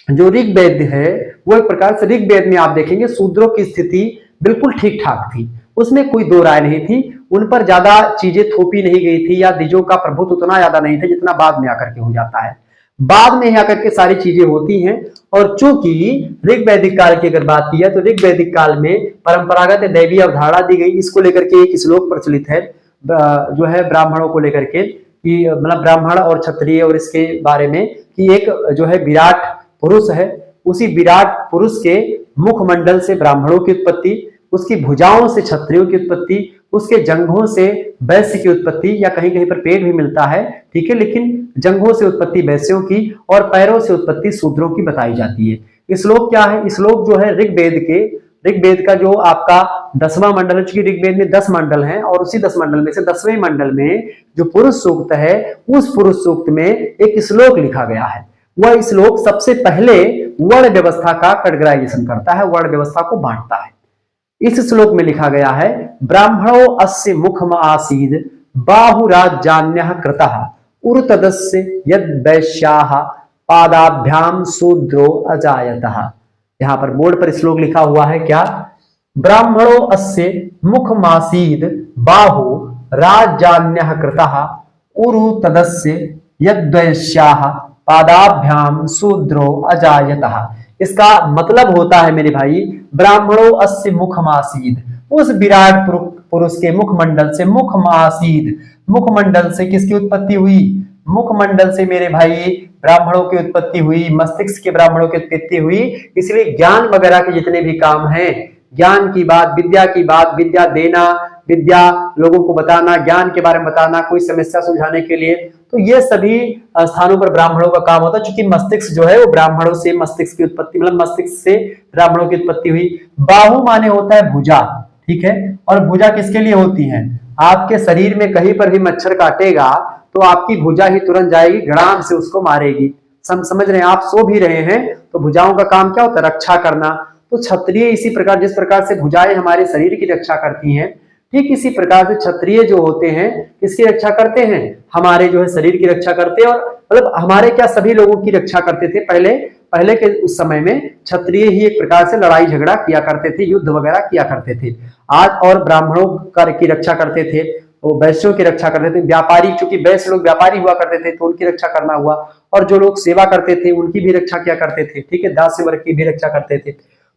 जो ऋग वेद है वो एक प्रकार से, ऋग वेद में आप देखेंगे शूद्रों की स्थिति बिल्कुल ठीक ठाक थी, उसमें कोई दो राय नहीं थी, उन पर ज्यादा चीजें थोपी नहीं गई थी या द्विजों का प्रभुत्व उतना ज्यादा नहीं था जितना बाद में आकर के हो जाता है। बाद में ही आकर के सारी चीजें होती हैं। और चूंकि ऋग वैदिक काल की अगर बात की है तो ऋग वैदिक काल में परंपरागत दैवीय अवधारणा दी गई। इसको लेकर के एक श्लोक प्रचलित है जो है ब्राह्मणों को लेकर के, कि मतलब ब्राह्मण और क्षत्रिय और इसके बारे में, कि एक जो है विराट पुरुष है, उसी विराट पुरुष के मुखमंडल से ब्राह्मणों की उत्पत्ति, उसकी भुजाओं से क्षत्रियों की उत्पत्ति, उसके जंघों से वैश्य की उत्पत्ति, या कहीं कहीं पर पेट भी मिलता है। ठीक है, लेकिन जंघों से उत्पत्ति वैश्यों की और पैरों से उत्पत्ति शूद्रों की बताई जाती है। श्लोक क्या है? श्लोक जो है ऋग्वेद का जो आपका 10वां मंडल है, चूंकि ऋग्वेद में 10 मंडल हैं और उसी 10 मंडल में से 10वें मंडल में जो पुरुष सूक्त है, उस पुरुष सूक्त में एक श्लोक लिखा गया है। वह श्लोक सबसे पहले वर्ण व्यवस्था का कैटेगराइजेशन करता है, वर्ण व्यवस्था को बांटता है। इस श्लोक में लिखा गया है, ब्राह्मणो अस्य मुखम आसीद बाहुराजान्यः कृतः उरुतदस्य यद वैश्याः पादाभ्याम शूद्रो अजायतः। यहाँ पर बोर्ड पर श्लोक लिखा हुआ है क्या? ब्राह्मणो अस्य मुखमासीद बाहु राजान्यः कृतः उरुतदस्य यद वैश्याः पादाभ्याम शूद्रो अजायतः। इसका मतलब होता है मेरे भाई, ब्राह्मणों अस्य मुखमासीद, उस विराट पुरुष के मुखमंडल से, मुखमासीद मुखमंडल से किसकी उत्पत्ति हुई? मुखमंडल से मेरे भाई ब्राह्मणों की उत्पत्ति हुई, मस्तिष्क के ब्राह्मणों की उत्पत्ति हुई। इसलिए ज्ञान वगैरह के जितने भी काम हैं, ज्ञान की बात, विद्या देना, विद्या लोगों को बताना, ज्ञान के बारे में बताना, कोई समस्या सुलझाने के लिए, तो ये सभी स्थानों पर ब्राह्मणों का काम होता है। क्योंकि मस्तिष्क जो है वो ब्राह्मणों से, मस्तिष्क की उत्पत्ति मतलब मस्तिष्क से ब्राह्मणों की उत्पत्ति हुई। बाहु माने होता है भुजा, ठीक है, और भुजा किसके लिए होती है? आपके शरीर में कहीं पर भी मच्छर काटेगा तो आपकी भुजा ही तुरंत जाएगी, घड़ाम से उसको मारेगी। समझ रहे हैं? आप सो भी रहे हैं तो भुजाओं का काम क्या होता है? रक्षा करना। तो क्षत्रिय इसी प्रकार, जिस प्रकार से भुजाएं हमारे शरीर की रक्षा करती हैं, ठीक इसी प्रकार से क्षत्रिय जो होते हैं किसकी रक्षा करते हैं? हमारे जो है शरीर की रक्षा करते हैं। और मतलब हमारे क्या, सभी लोगों की रक्षा करते थे। पहले के उस समय में क्षत्रिय ही एक प्रकार से लड़ाई झगड़ा किया करते थे, युद्ध वगैरह किया करते थे। आज और ब्राह्मणों की रक्षा करते थे, वो वैश्यों की रक्षा करते थे, व्यापारी, चूंकि वैश्य लोग व्यापारी हुआ करते थे तो उनकी रक्षा करना हुआ, और जो लोग सेवा करते थे उनकी भी रक्षा किया करते थे। ठीक है, दास्य वर्ग की भी रक्षा करते थे।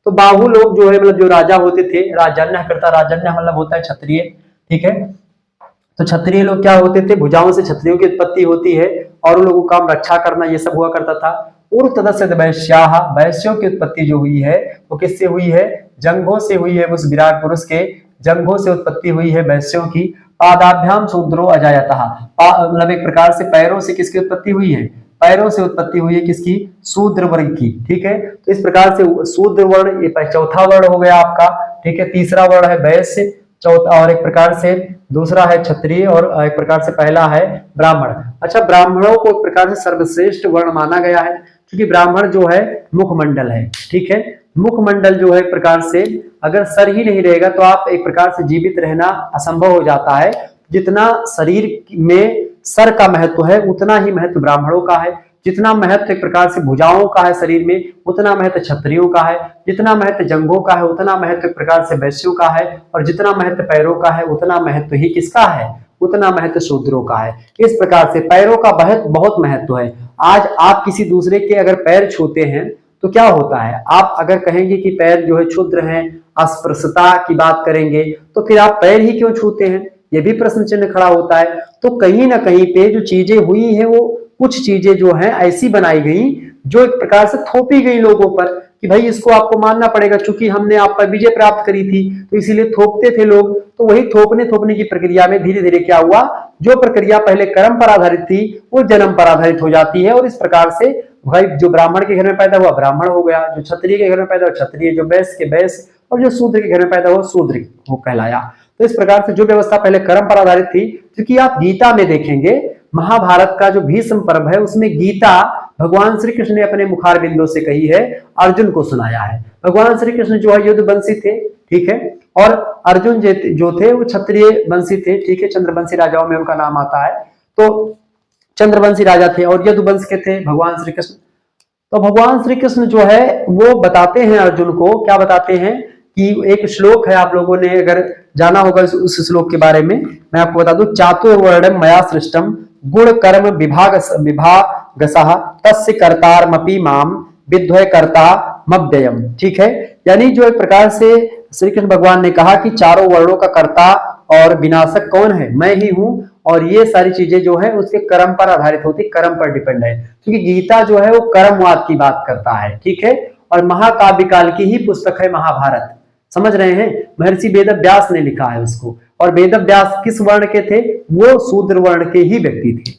तो बाहु लोग जो है, मतलब जो राजा होते थे, राजन्य करता, राजन्य मतलब होता है क्षत्रिय। ठीक है, तो क्षत्रिय लोग क्या होते थे? भुजाओं से क्षत्रियों की उत्पत्ति होती है और उन लोगों का काम रक्षा करना, ये सब हुआ करता था। उरुतदस्य वैश्याः, वैश्यों की उत्पत्ति जो हुई है वो किससे हुई है? जंघों से हुई है। उस विराट पुरुष के जंघों से उत्पत्ति हुई है वैश्यों की। पादाभ्याम शूद्रो अजायतः, मतलब एक प्रकार से पैरों से किसकी उत्पत्ति हुई है? पैरों से उत्पत्ति हुई है किसकी? शूद्र वर्ग की। ठीक है, तो इस प्रकार से शूद्र वर्ण, ये चौथा वर्ण हो गया आपका। ठीक है, तीसरा वर्ण है वैश्य, चौथा, और एक प्रकार से दूसरा है क्षत्रिय, और एक प्रकार से पहला है ब्राह्मण। अच्छा, ब्राह्मणों को एक प्रकार से सर्वश्रेष्ठ वर्ण माना गया है क्योंकि ब्राह्मण जो है मुखमंडल है। ठीक है, मुखमंडल जो है एक प्रकार से, अगर सर ही नहीं रहेगा तो आप एक प्रकार से जीवित रहना असंभव हो जाता है। जितना शरीर में सर का महत्व है उतना ही महत्व ब्राह्मणों का है। जितना महत्व एक प्रकार से भुजाओं का है शरीर में, उतना महत्व क्षत्रियों का है, जितना महत्व जंघों का है उतना महत्व एक प्रकार से वैश्यों का है, और जितना महत्व पैरों का है उतना महत्व ही किसका है, उतना महत्व शूद्रों का है। इस प्रकार से पैरों का बहुत महत्व है। आज आप किसी दूसरे के अगर पैर छूते हैं तो क्या होता है, आप अगर कहेंगे कि पैर जो है क्षुद्र हैं, अस्पृश्यता की बात करेंगे, तो फिर आप पैर ही क्यों छूते हैं, ये भी प्रश्न चिन्ह खड़ा होता है। तो कहीं ना कहीं पे जो चीजें हुई हैं वो कुछ चीजें जो हैं ऐसी बनाई गई जो एक प्रकार से थोपी गई लोगों पर कि भाई इसको आपको मानना पड़ेगा, चूंकि हमने आप पर विजय प्राप्त करी थी तो इसीलिए थोपते थे लोग। तो वही थोपने की प्रक्रिया में धीरे धीरे क्या हुआ, जो प्रक्रिया पहले कर्म पर आधारित थी वो जन्म पर आधारित हो जाती है, और इस प्रकार से भाई जो ब्राह्मण के घर में पैदा हुआ ब्राह्मण हो गया, जो क्षत्रिय के घर में पैदा हुआ क्षत्रिय, जो वैश्य के वैश्य, और जो शूद्र के घर में पैदा हुआ शूद्र वो कहलाया। तो इस प्रकार से जो व्यवस्था पहले कर्म पर आधारित थी, क्योंकि आप गीता में देखेंगे महाभारत का जो भीष्म पर्व है उसमें गीता भगवान श्री कृष्ण ने अपने मुखार बिंदु से कही है, अर्जुन को सुनाया है। भगवान श्री कृष्ण जो है युद्ध वंशी थे, ठीक है, और अर्जुन जो थे वो क्षत्रिय वंशी थे, ठीक है, चंद्रवंशी राजाओं में उनका नाम आता है। तो चंद्रवंशी राजा थे और यदुवंश के थे भगवान श्री कृष्ण। तो भगवान श्री कृष्ण जो है वो बताते हैं अर्जुन को, क्या बताते हैं कि एक श्लोक है, आप लोगों ने अगर जाना होगा उस श्लोक के बारे में, मैं आपको बता दूं, चातुर्वर्णम मया सृष्टम गुण कर्म विभागसः तस्य कर्तारमपि माम विद्वय कर्ता मव्ययम। ठीक है, यानी जो एक प्रकार से श्री कृष्ण भगवान ने कहा कि चारों वर्णों का कर्ता और विनाशक कौन है, मैं ही हूं, और ये सारी चीजें जो है उसके कर्म पर आधारित होती, कर्म पर डिपेंड है, क्योंकि गीता जो है वो कर्मवाद की बात करता है। ठीक है, और महाकाव्य काल की ही पुस्तक है महाभारत, समझ रहे हैं, महर्षि वेदव्यास ने लिखा है उसको, और वेदव्यास किस वर्ण के थे, वो शूद्र वर्ण के ही व्यक्ति थे।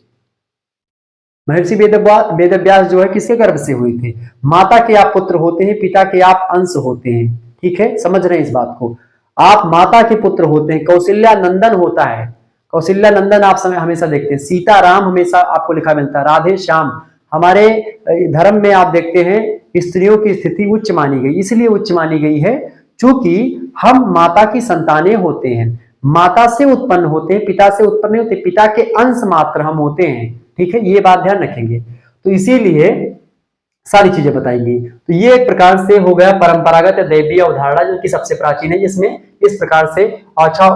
महर्षि वेदव्यास जो है किसके गर्भ से हुए थे, माता के आप पुत्र होते हैं, पिता के आप अंश होते हैं। ठीक है, समझ रहे हैं इस बात को, आप माता के पुत्र होते हैं, कौशल्या नंदन होता है, कौशल्या नंदन आप समय हमेशा देखते हैं, सीता राम हमेशा आपको लिखा मिलता है, राधे श्याम। हमारे धर्म में आप देखते हैं स्त्रियों की स्थिति उच्च मानी गई, इसलिए उच्च मानी गई है चूंकि हम माता की संतानें होते हैं, माता से उत्पन्न होते हैं, पिता से उत्पन्न नहीं होते, पिता के अंश मात्र हम होते हैं। ठीक है, ये बात ध्यान रखेंगे, तो इसीलिए सारी चीजें बताएंगी। तो ये एक प्रकार से हो गया परंपरागत दैवीय अवधारणा जो कि सबसे प्राचीन है, जिसमें इस प्रकार से अच्छा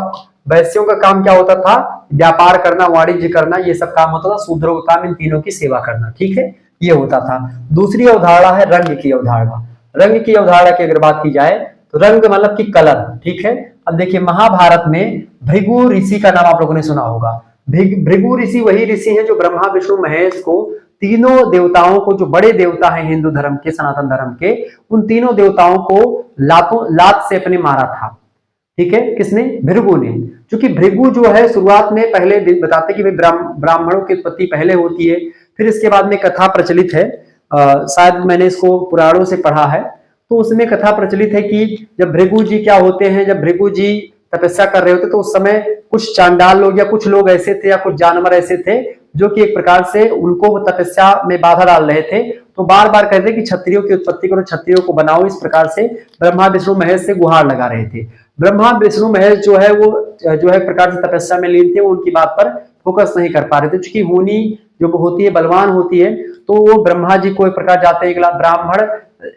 वैश्यों का काम क्या होता था, व्यापार करना, वाणिज्य करना, ये सब काम होता था, शूद्रों का काम इन तीनों की सेवा करना। ठीक है, ये होता था। दूसरी अवधारणा है रंग की अवधारणा। रंग की अवधारणा की अगर बात की जाए तो रंग मतलब कि कलर। ठीक है, अब देखिए महाभारत में भृगु ऋषि का नाम आप लोगों ने सुना होगा। भृगु ऋषि वही ऋषि है जो ब्रह्मा विष्णु महेश को, तीनों देवताओं को, जो बड़े देवता हैं हिंदू धर्म के, सनातन धर्म के, उन तीनों देवताओं को लात से अपने मारा था। ठीक है, किसने, भृगु ने। क्योंकि भृगु जो है शुरुआत में पहले बताते कि ब्राह्मणों की उत्पत्ति पहले होती है, फिर इसके बाद में कथा प्रचलित है, शायद मैंने इसको पुराणों से पढ़ा है, तो उसमें कथा प्रचलित है कि जब भृगु जी क्या होते हैं, जब भृगु जी तपस्या कर रहे होते तो उस समय कुछ चांडाल लोग या कुछ लोग ऐसे थे या कुछ जानवर ऐसे थे जो कि एक प्रकार से उनको तपस्या में बाधा डाल रहे थे, तो बार बार कहते कि क्षत्रियों की उत्पत्ति करो, क्षत्रियों को बनाओ, इस प्रकार से ब्रह्मा विष्णु महेश से गुहार लगा रहे थे। ब्रह्मा विष्णु महेश जो है वो जो है प्रकार से तपस्या में लीन थे, वो उनकी बात पर फोकस नहीं कर पा रहे थे, क्योंकि होनी जो होती है बलवान होती है, तो वो ब्रह्मा जी को एक प्रकार जाते हैं, ब्राह्मण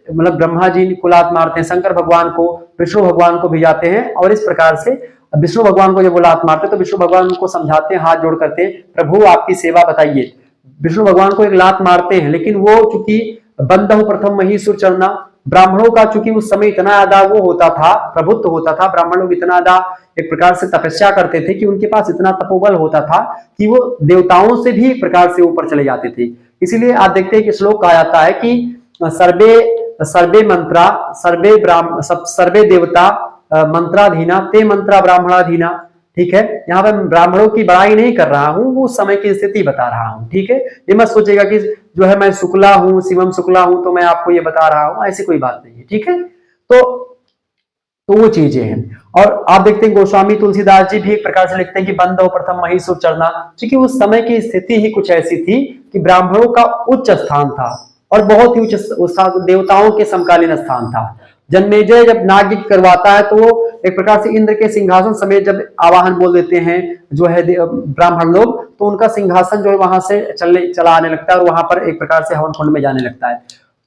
मतलब ब्रह्मा जी को लात मारते हैं, शंकर भगवान को, विष्णु भगवान को भी जाते हैं, और इस प्रकार से विष्णु भगवान को जब वो लात मारते हैं तो विष्णु भगवान उनको समझाते हैं, हाथ जोड़ करते हैं, प्रभु आपकी सेवा बताइए। विष्णु भगवान को एक लात मारते हैं, लेकिन वो चूंकि बंधु प्रथम महीसुर चरना, ब्राह्मणों का चूंकि उस समय इतना ज्यादा वो होता था, प्रभुत्व होता था, ब्राह्मण लोग इतना ज्यादा एक प्रकार से तपस्या करते थे कि उनके पास इतना तपोबल होता था कि वो देवताओं से भी एक प्रकार से ऊपर चले जाते थे। इसीलिए आप देखते हैं कि श्लोक कहा जाता है कि सर्वे मंत्रा सर्वे देवता मंत्राधीना ते मंत्रा ब्राह्मणाधीना। ठीक है, यहाँ पर ब्राह्मणों की बड़ाई नहीं कर रहा हूं, वो समय की स्थिति बता रहा हूं। ठीक है, ये मत सोचेगा कि जो है मैं शुक्ला हूं, शिवम शुक्ला हूं, तो मैं आपको ये बता रहा हूं, ऐसी कोई बात नहीं है। ठीक है, तो वो चीजें हैं। और आप देखते हैं गोस्वामी तुलसीदास जी भी एक प्रकार से लिखते हैं कि बंधो प्रथम महीसुर चरना, क्योंकि उस समय की स्थिति ही कुछ ऐसी थी कि ब्राह्मणों का उच्च स्थान था और बहुत ही उच्च देवताओं के समकालीन स्थान था। जन्मेजय जब नाग यज्ञ करवाता है तो वो एक प्रकार से इंद्र के सिंहासन समेत जब आवाहन बोल देते हैं जो है ब्राह्मण लोग, तो उनका सिंहासन जो है वहां से चला आने लगता है और वहां पर एक प्रकार से हवन कुंड में जाने लगता है।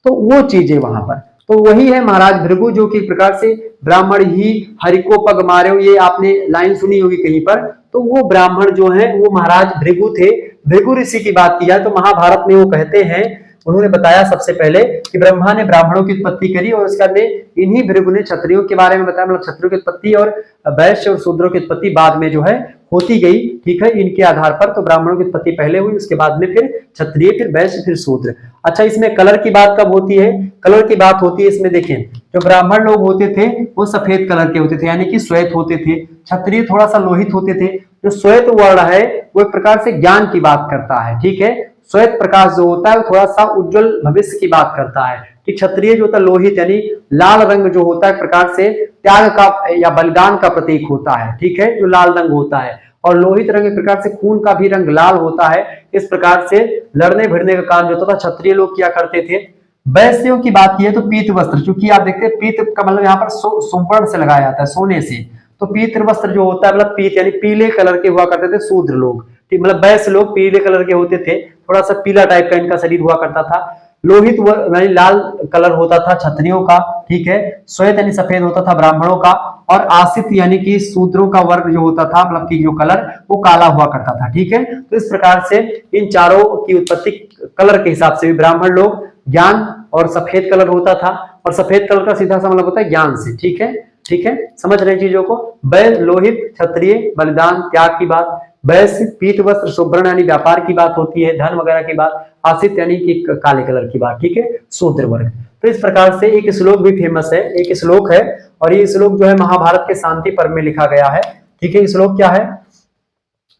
तो वो चीज है वहां पर। तो वही है महाराज भृगु जो कि एक प्रकार से ब्राह्मण ही हरि को पग मारे, ये आपने लाइन सुनी होगी कहीं पर। तो वो ब्राह्मण जो है वो महाराज भृगु थे। भृगु ऋषि की बात की जाए तो महाभारत में वो कहते हैं, उन्होंने बताया सबसे पहले कि ब्रह्मा ने ब्राह्मणों की उत्पत्ति करी और उसके बाद में इन्हीं भृगु ने क्षत्रियों के बारे में बताया, मतलब क्षत्रियों की उत्पत्ति और वैश्य और शूद्रों की उत्पत्ति बाद में जो है होती गई। ठीक है, इनके आधार पर तो ब्राह्मणों की उत्पत्ति पहले हुई, उसके बाद में फिर क्षत्रिय, फिर वैश्य, फिर शूद्र। अच्छा, इसमें कलर की बात कब होती है? कलर की बात होती है इसमें देखें, जो ब्राह्मण लोग होते थे वो सफेद कलर के होते थे, यानी कि श्वेत होते थे। क्षत्रिय थोड़ा सा लोहित होते थे। जो श्वेत वर्ण है वो एक प्रकार से ज्ञान की बात करता है। ठीक है, श्वेत प्रकाश जो होता है वो थोड़ा सा उज्जवल भविष्य की बात करता है। कि क्षत्रिय जो होता है लोहित, यानी लाल रंग जो होता है प्रकार से त्याग का या बलिदान का प्रतीक होता है। ठीक है, जो लाल रंग होता है, और लोहित रंग एक प्रकार से खून का भी रंग लाल होता है। इस प्रकार से लड़ने भिड़ने का काम जो होता था क्षत्रिय लोग किया करते थे। वैश्यों की बात की है तो पीत वस्त्र, क्योंकि आप देखते हैं पीत का मतलब यहाँ पर सुवर्ण से लगाया जाता है, सोने से। तो पीत वस्त्र जो होता है मतलब पीत यानी पीले कलर के हुआ करते थे शूद्र लोग। मतलब वैश्य लोग पीले कलर के होते थे, थोड़ा सा पीला टाइप का इनका शरीर हुआ करता था। लोहित यानी लाल कलर होता था क्षत्रियों का। ठीक है, श्वेत यानी सफेद होता था ब्राह्मणों का, और आसित यानी कि शूद्रों का वर्ग जो होता था, मतलब कि जो कलर वो काला हुआ करता था। ठीक है, तो इस प्रकार से इन चारों की उत्पत्ति कलर के हिसाब से भी ब्राह्मण लोग ज्ञान और सफेद कलर होता था, और सफेद कलर का सीधा सा मतलब होता है ज्ञान से। ठीक है, ठीक है, समझ रहे चीजों को। वैश्य लोहित, क्षत्रिय बलिदान त्याग की बात, वैश्य पीत वस्त्र सुवर्ण यानी व्यापार की बात होती है, धन वगैरह की बात, आसित यानी कि काले कलर की बात। ठीक है, शूद्र वर्ग। तो इस प्रकार से एक श्लोक भी फेमस है, एक श्लोक है, और ये श्लोक जो है महाभारत के शांति पर्व में लिखा गया है। ठीक है, श्लोक क्या है?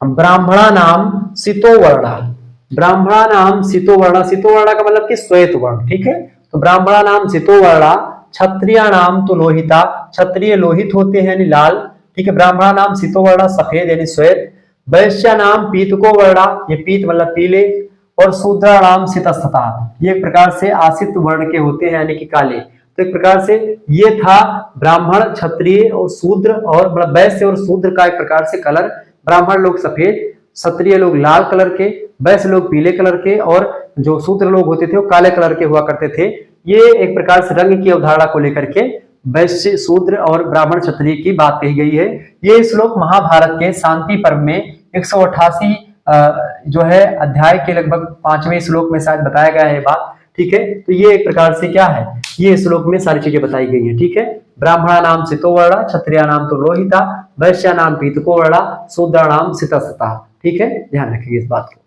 ब्राह्मणा नाम सितो वर्णा, ब्राह्मणा नाम सितो वर्णा, सितो वर्णा का मतलब कि श्वेत वर्ण। ठीक है, तो ब्राह्मणा नाम सितो वर्णा, क्षत्रिया नाम तो लोहिता, क्षत्रिय लोहित होते हैं यानी लाल। ठीक है, ब्राह्मणा नाम सितो वर्णा सफेद यानी श्वेत, वैश्य नाम पीतको वर्णा, ये पीत मतलब पीले, और शूद्रा नाम सितस्तथा, ये एक प्रकार से आसित वर्ण के होते हैं यानी कि काले। तो एक प्रकार से ये था ब्राह्मण, क्षत्रिय और शूद्र, और मतलब वैश्य और शूद्र का एक प्रकार से कलर। ब्राह्मण लोग सफेद, क्षत्रिय लोग लाल कलर के, वैश्य लोग पीले कलर के, और जो शूद्र लोग होते थे वो काले कलर के हुआ करते थे। ये एक प्रकार से रंग की अवधारणा को लेकर के वैश्य, शूद्र और ब्राह्मण, क्षत्रिय की बात कही गई है। ये श्लोक महाभारत के शांति पर्व में 188 जो है अध्याय के लगभग 5वें श्लोक में शायद बताया गया है बात। ठीक है, तो ये एक प्रकार से क्या है, ये श्लोक में सारी चीजें बताई गई है। ठीक है, ब्राह्मणा नाम सितो वर्णा, क्षत्रिया नाम तो लोहिता, वैश्या नाम पीतको वर्णा, शूद्रा नाम सितस्तथा। ठीक है, ध्यान रखिए इस बात को।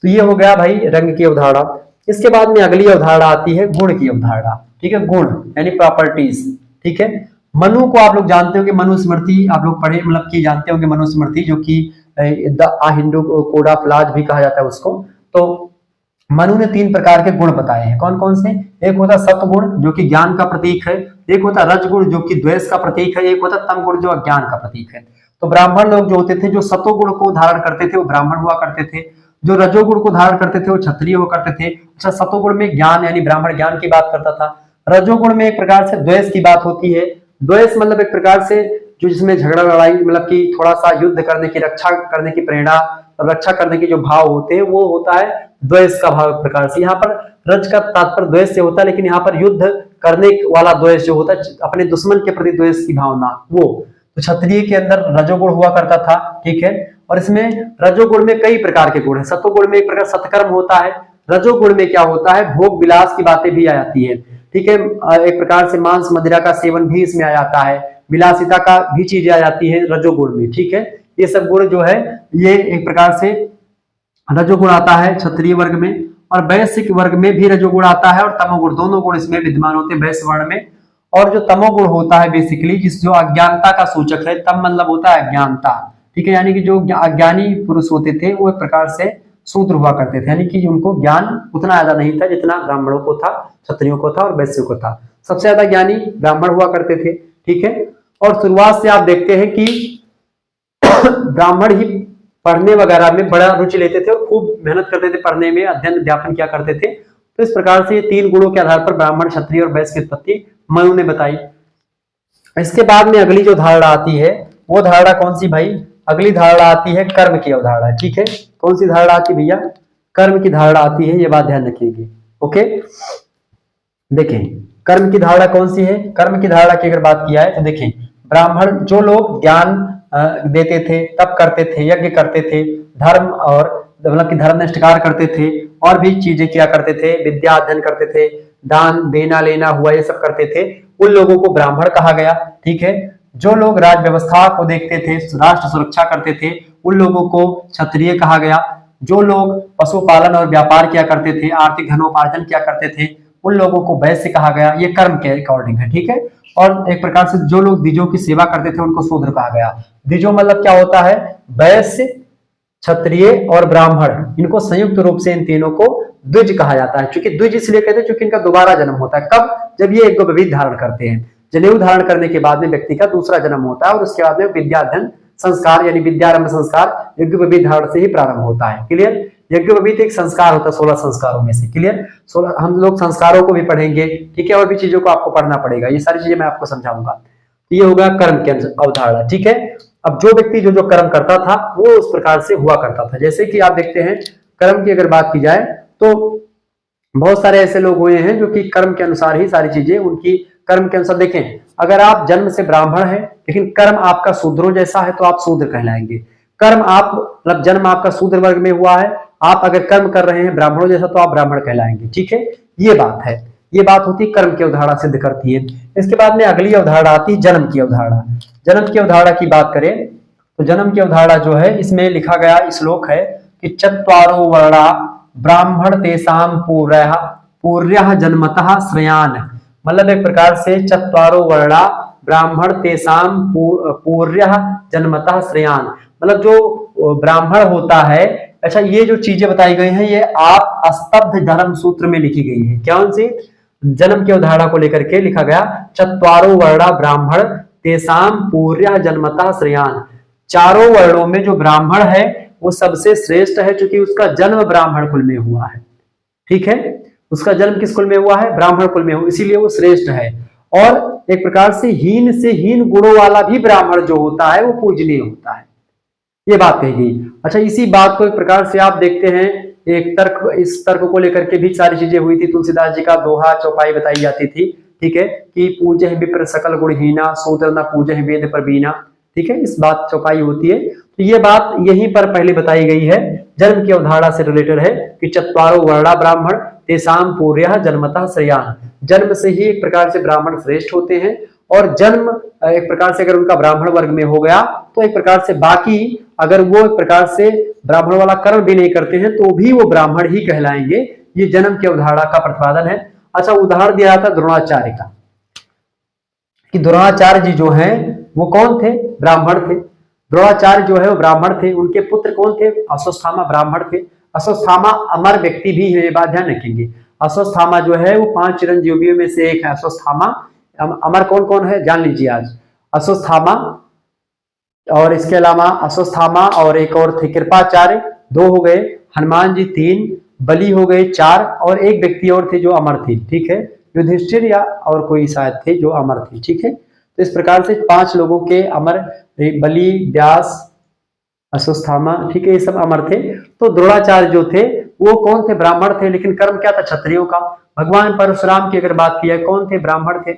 तो ये हो गया भाई रंग की अवधारणा। इसके बाद में अगली अवधारणा आती है गुण की अवधारणा। ठीक है, गुण यानी प्रॉपर्टीज। ठीक है, मनु को आप लोग जानते हो कि मनुस्मृति आप लोग पढ़े, मतलब कि जानते हो कि मनुस्मृति जो कि the Hindu code of laws भी कहा जाता है उसको। तो मनु ने 3 प्रकार के गुण बताए हैं। कौन कौन से? एक होता सत्वगुण जो कि ज्ञान का प्रतीक है, एक होता रजगुण जो कि द्वेष का प्रतीक है, एक होता तमगुण जो अज्ञान का प्रतीक है। तो ब्राह्मण लोग जो होते थे जो सत्वगुण को धारण करते थे वो ब्राह्मण हुआ करते थे, जो रजोगुण को धारण करते थे वो क्षत्रिय हुआ करते थे। अच्छा, सत्वगुण में ज्ञान यानी ब्राह्मण ज्ञान की बात करता था। रजोगुण में एक प्रकार से द्वेष की बात होती है। द्वेष मतलब एक प्रकार से जो जिसमें झगड़ा लड़ाई, मतलब कि थोड़ा सा युद्ध करने की, रक्षा करने की प्रेरणा, रक्षा करने के जो भाव होते हैं वो होता है द्वेष का भाव। एक प्रकार से यहाँ पर रज का तात्पर्य द्वेष से होता है, लेकिन यहाँ पर युद्ध करने वाला द्वेष जो होता है अपने दुश्मन के प्रति द्वेष की भावना, वो तो क्षत्रिय के अंदर रजोगुण हुआ करता था। ठीक है, और इसमें रजोगुण में कई प्रकार के गुण है। सत्वगुण में एक प्रकार सत्कर्म होता है। रजोगुण में क्या होता है, भोग विलास की बातें भी आ जाती है। ठीक है, एक प्रकार से मांस मदिरा का सेवन भी इसमें आ जाता है, विलासिता का भी चीजें आ जाती है रजोगुण में। ठीक है, ये सब गुण जो है ये एक प्रकार से रजोगुण आता है क्षत्रिय वर्ग में, और वैश्य वर्ग में भी रजोगुण आता है और तमोगुण, दोनों गुण इसमें विद्यमान होते हैं वैश्य वर्ण में। और जो तमोगुण होता है बेसिकली जिस जो अज्ञानता का सूचक है, तम मतलब होता है अज्ञानता। ठीक है, यानी कि जो अज्ञानी पुरुष होते थे वो एक प्रकार से शूद्र हुआ करते थे, यानी कि उनको ज्ञान उतना ज्यादा नहीं था जितना ब्राह्मणों को था, क्षत्रियों को था और वैश्यों को था। सबसे ज्यादा ज्ञानी ब्राह्मण हुआ करते थे। ठीक है, और शुरुआत से आप देखते हैं कि ब्राह्मण ही पढ़ने वगैरह में बड़ा रुचि लेते थे और खूब मेहनत करते थे पढ़ने में, अध्ययन अध्यापन किया करते थे। तो इस प्रकार से 3 गुणों के आधार पर ब्राह्मण, क्षत्रिय और वैश्य की उत्पत्ति मनु ने बताई। इसके बाद में अगली जो धारणा आती है वो धारणा कौन सी भाई, अगली धारणा आती है कर्म की अवधारणा। ठीक है, कौन सी धारणा आती है भैया, कर्म की धारणा आती है, ये बात ध्यान रखिएगा। ओके, देखें कर्म की धारणा कौन सी है। कर्म की धारणा की अगर बात किया है तो देखें, ब्राह्मण जो लोग ज्ञान देते थे, तप करते थे, यज्ञ करते थे, धर्म और मतलब कि धर्म निष्ठकार करते थे, और भी चीजें किया करते थे, विद्या अध्ययन करते थे, दान देना लेना हुआ ये सब करते थे, उन लोगों को ब्राह्मण कहा गया। ठीक है, जो लोग राज व्यवस्था को देखते थे, राष्ट्र सुरक्षा करते थे, उन लोगों को क्षत्रिय कहा गया। जो लोग पशुपालन और व्यापार किया करते थे, आर्थिक धनोपार्जन किया करते थे, उन लोगों को वैश्य कहा गया। ये कर्म के अकॉर्डिंग है। ठीक है, और एक प्रकार से जो लोग द्विजों की सेवा करते थे उनको शूद्र कहा गया। द्विजों मतलब क्या होता है, वैश्य, क्षत्रिय और ब्राह्मण, इनको संयुक्त रूप से इन तीनों को द्विज कहा जाता है। क्योंकि द्विज इसलिए कहते हैं क्योंकि इनका दोबारा जन्म होता है। कब, जब ये एक दो विविध धारण करते हैं। जनेऊ धारण करने के बाद में व्यक्ति का दूसरा जन्म होता है, और उसके बाद में विद्याध्ययन संस्कार यानी विद्यारंभ संस्कार यज्ञोपवीत धारण से ही प्रारंभ होता है। क्लियर, यज्ञोपवीत एक संस्कार होता है 16 संस्कारों में से। क्लियर, 16 हम लोग संस्कारों को भी पढ़ेंगे। ठीक है, और भी चीजों को आपको पढ़ना पड़ेगा, ये सारी चीजें मैं आपको समझाऊंगा। ये होगा कर्म की अवधारणा। ठीक है, अब जो व्यक्ति जो कर्म करता था वो उस प्रकार से हुआ करता था। जैसे कि आप देखते हैं, कर्म की अगर बात की जाए तो बहुत सारे ऐसे लोग हुए हैं जो कि कर्म के अनुसार ही सारी चीजें उनकी कर्म के अनुसार। देखें, अगर आप जन्म से ब्राह्मण हैं लेकिन कर्म आपका शूद्रों जैसा है तो आप शूद्र कहलाएंगे। कर्म आप मतलब जन्म आपका शूद्र वर्ग में हुआ है, आप अगर कर्म कर रहे हैं ब्राह्मणों जैसा तो आप ब्राह्मण कहलाएंगे। ठीक है, ये बात है, ये बात होती है कर्म की अवधारणा सिद्ध करती है। इसके बाद में अगली अवधारणा आती है जन्म की अवधारणा। जन्म की अवधारणा की बात करें तो जन्म की अवधारणा जो है, इसमें लिखा गया श्लोक है कि चत्वारो वर्णा ब्राह्मण तेसाम पूर्यः जन्मतः श्रेयान। मतलब एक प्रकार से चत्वारो वर्णा ब्राह्मण तेसाम पूर्यः जन्मतः श्रेयान, मतलब जो ब्राह्मण होता है। अच्छा, ये जो चीजें बताई गई हैं ये आप स्तब्ध धर्म सूत्र में लिखी गई है। कौन सी, जन्म की अवधारणा को लेकर के लिखा गया, चत्वारो वर्णा ब्राह्मण तेसाम पूर्यः जन्मतः श्रेयान। चारों वर्णों में जो ब्राह्मण है वो सबसे श्रेष्ठ है, क्योंकि उसका जन्म ब्राह्मण कुल में हुआ है। ठीक है, उसका जन्म किस कुल में हुआ है, ब्राह्मण कुल में हुआ, इसीलिए वो श्रेष्ठ है। और एक प्रकार से हीन गुणों वाला भी ब्राह्मण जो होता है वो पूजनीय होता है, ये बात कही गई। अच्छा, इसी बात को एक प्रकार से आप देखते हैं, एक तर्क, इस तर्क को लेकर के भी सारी चीजें हुई थी। तुलसीदास जी का दोहा चौपाई बताई जाती थी। ठीक है, कि पूजे विप्र सकल गुणहीना, शूद्र न पूजे वेद प्रवीणा। ठीक है, इस बात चौपाई होती है। तो ये बात यहीं पर पहले बताई गई है, जन्म की अवधारणा से रिलेटेड है कि चत्वारो वर्णा ब्राह्मण तेसाम पूर्यः जन्मतः श्रेयान। जन्म से ही एक प्रकार से ब्राह्मण श्रेष्ठ होते हैं, और जन्म एक प्रकार से अगर उनका ब्राह्मण वर्ग में हो गया तो एक प्रकार से बाकी अगर वो एक प्रकार से ब्राह्मण वाला कर्म भी नहीं करते हैं तो भी वो ब्राह्मण ही कहलाएंगे। ये जन्म की अवधारणा का प्रतिपादन है। अच्छा, उदाहरण दिया था द्रोणाचार्य का, कि द्रोणाचार्य जी जो हैं वो कौन थे, ब्राह्मण थे। द्रोणाचार्य जो है वो ब्राह्मण थे, उनके पुत्र कौन थे, अश्वत्थामा ब्राह्मण थे। अश्वत्थामा अमर व्यक्ति भी है, ये बात ध्यान रखेंगे। अश्वत्थामा जो है वो 5 चिरंजीवियों में से एक है। अश्वत्थामा अमर कौन कौन है जान लीजिए आज, अश्वत्थामा और इसके अलावा अश्वत्थामा और एक और थे कृपाचार्य, 2 हो गए, हनुमान जी 3, बलि हो गए 4, और एक व्यक्ति और थे जो अमर थे। ठीक है, युधिष्ठिर या और कोई शायद थे जो अमर थे। ठीक है, तो इस प्रकार से 5 लोगों के अमर, बलि, व्यास, अश्वत्थामा, ठीक है, ये सब अमर थे। तो द्रोणाचार्य जो थे वो कौन थे, ब्राह्मण थे, लेकिन कर्म क्या था, क्षत्रियों का। भगवान परशुराम की अगर बात की है, कौन थे, ब्राह्मण थे।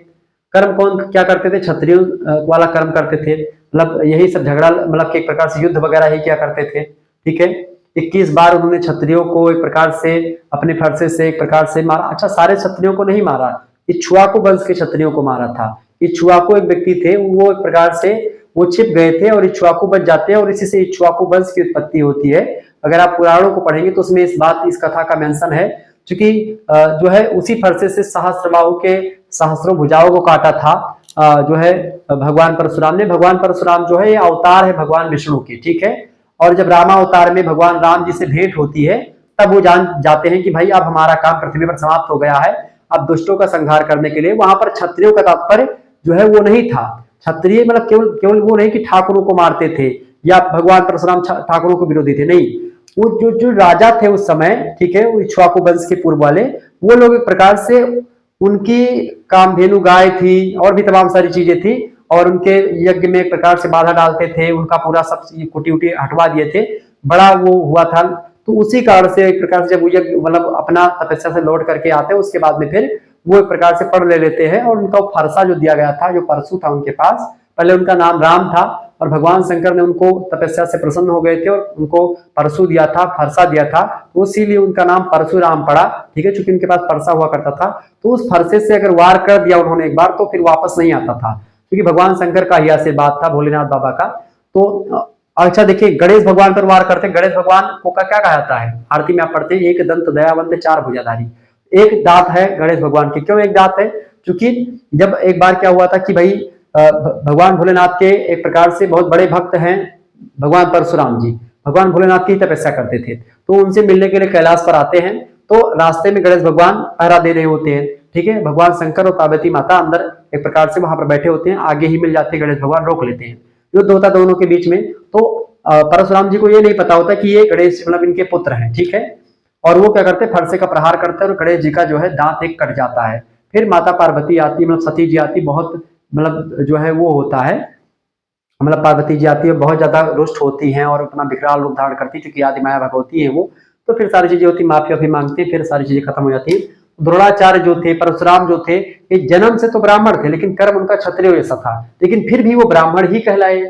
कर्म कौन क्या करते थे, क्षत्रियों वाला कर्म करते थे, मतलब यही सब झगड़ा, मतलब एक प्रकार से युद्ध वगैरह ही क्या करते थे। ठीक है, 21 बार उन्होंने क्षत्रियों को एक प्रकार से अपने फरसे से एक प्रकार से मारा। अच्छा, सारे क्षत्रियों को नहीं मारा, इक्ष्वाकु वंश के क्षत्रियों को मारा था। इक्ष्वाकु एक व्यक्ति थे, वो एक प्रकार से वो छिप गए थे और इक्ष्वाकु बच जाते हैं, और इसी से इक्ष्वाकु वंश की उत्पत्ति होती है। अगर आप पुराणों को पढ़ेंगे तो उसमें इस कथा का मेंशन है, क्योंकि जो है उसी फरसे से सहस्त्रबाहु के सहस्त्रों भुजाओं को काटा था जो है भगवान परशुराम ने। भगवान परशुराम जो है ये अवतार है भगवान विष्णु की। ठीक है, और जब रामावतार में भगवान राम जी से भेंट होती है तब वो जान जाते हैं कि भाई अब हमारा काम पृथ्वी पर समाप्त हो गया है, अब दुष्टों का संहार करने के लिए। वहां पर क्षत्रियों का तात्पर्य जो है वो नहीं था, क्षत्रिय मतलब केवल वो नहीं कि ठाकुरों को मारते थे या भगवान परशुराम ठाकुरों को विरोधी थे, नहीं, वो जो राजा थे उस समय, ठीक है, वो इक्ष्वाकु वंश के पूर्व वाले, वो लोग एक प्रकार से उनकी कामधेनु गाय थी और भी तमाम सारी चीजें थी, और उनके यज्ञ में एक प्रकार से बाधा डालते थे, उनका पूरा सब कुटी उटी हटवा दिए थे, बड़ा वो हुआ था। तो उसी कारण से एक प्रकार से जब वो यज्ञ मतलब अपना तपस्या से लौट करके आते हैं, उसके बाद में फिर वो एक प्रकार से पढ़ ले लेते हैं, और उनका फरसा जो दिया गया था, जो परशु था उनके पास, पहले उनका नाम राम था और भगवान शंकर ने उनको तपस्या से प्रसन्न हो गए थे और उनको परशु दिया था, फरसा दिया था, तो इसीलिए उनका नाम परशुराम पड़ा। ठीक है, चूंकि उनके पास फरसा हुआ करता था, तो उस फरसे से अगर वार कर दिया उन्होंने एक बार, तो फिर वापस नहीं आता था, क्योंकि भगवान शंकर का ही आशीर्वाद था, भोलेनाथ बाबा का। तो अच्छा देखिए, गणेश भगवान पर वार करते, गणेश भगवान को का क्या कहा जाता है, आरती में आप पढ़ते हैं, एक दंत दयावंत चार भुजाधारी। एक दांत है गणेश भगवान के। क्यों एक दांत है? क्योंकि जब एक बार क्या हुआ था कि भाई भगवान भोलेनाथ के एक प्रकार से बहुत बड़े भक्त हैं भगवान परशुराम जी, भगवान भोलेनाथ की तपस्या करते थे, तो उनसे मिलने के लिए कैलाश पर आते हैं, तो रास्ते में गणेश भगवान पहरा दे रहे होते हैं। ठीक है, भगवान शंकर और पार्वती माता अंदर एक प्रकार से वहां पर बैठे होते हैं, आगे ही मिल जाते हैं, गणेश भगवान रोक लेते हैं, युद्ध होता दोनों के बीच में। तो परशुराम जी को ये नहीं पता होता कि ये गणेश मतलब इनके पुत्र हैं। ठीक है, और वो क्या करते हैं, फरसे का प्रहार करते हैं और गणेश जी का जो है दांत एक कट जाता है। फिर माता पार्वती आती, मतलब सती जी आती, बहुत मतलब जो है वो होता है, मतलब पार्वती जी आती है, बहुत ज्यादा रुष्ट होती हैं और अपना विकराल रूप धारण करती है, क्योंकि आदि माया भगवती है वो। तो फिर सारी चीजें होती, माफी वाफी मांगती, फिर सारी चीजें खत्म हो जाती है। द्रोणाचार्य जो थे, परशुराम जो थे, ये जन्म से तो ब्राह्मण थे, लेकिन कर्म उनका क्षत्रिय जैसा था, लेकिन फिर भी वो ब्राह्मण ही कहलाए।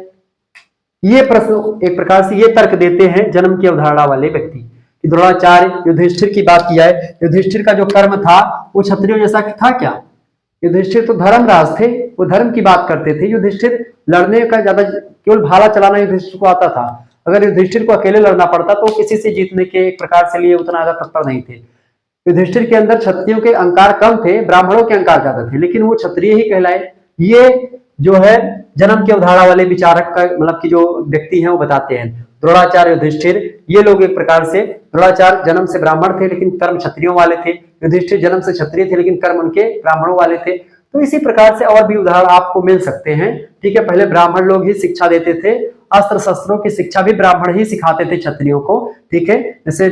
ये प्रश्न एक प्रकार से ये तर्क देते हैं जन्म की अवधारणा वाले व्यक्ति कि द्रोणाचार्य, युधिष्ठिर की बात की जाए, युधिष्ठिर का जो कर्म था वो क्षत्रियों जैसा था क्या? युधिष्ठिर तो धर्मराज थे, वो धर्म की बात करते थे। युधिष्ठिर लड़ने का ज्यादा, केवल भाला चलाना युधिष्ठिर को आता था। अगर युधिष्ठिर को अकेले लड़ना पड़ता तो किसी से जीतने के एक प्रकार से लिए उतना ज्यादा तत्पर नहीं थे। युधिष्ठिर के अंदर क्षत्रियों के अंकार कम थे, ब्राह्मणों के अंकार ज्यादा थे, लेकिन वो क्षत्रिय ही कहलाए। ये जो है जन्म की अवधारणा वाले विचारक का मतलब की जो व्यक्ति हैं वो बताते हैं। द्रोणाचार्य, युधिष्ठिर, ये लोग एक प्रकार से, द्रोणाचार्य जन्म से ब्राह्मण थे लेकिन कर्म क्षत्रियों वाले थे, युधिष्ठिर जन्म से क्षत्रिय थे लेकिन कर्म उनके ब्राह्मणों वाले थे। तो इसी प्रकार से और भी उदाहरण आपको मिल सकते हैं। ठीक है, पहले ब्राह्मण लोग ही शिक्षा देते थे, अस्त्र शस्त्रों की शिक्षा भी ब्राह्मण ही सिखाते थे क्षत्रियों को। ठीक है, जैसे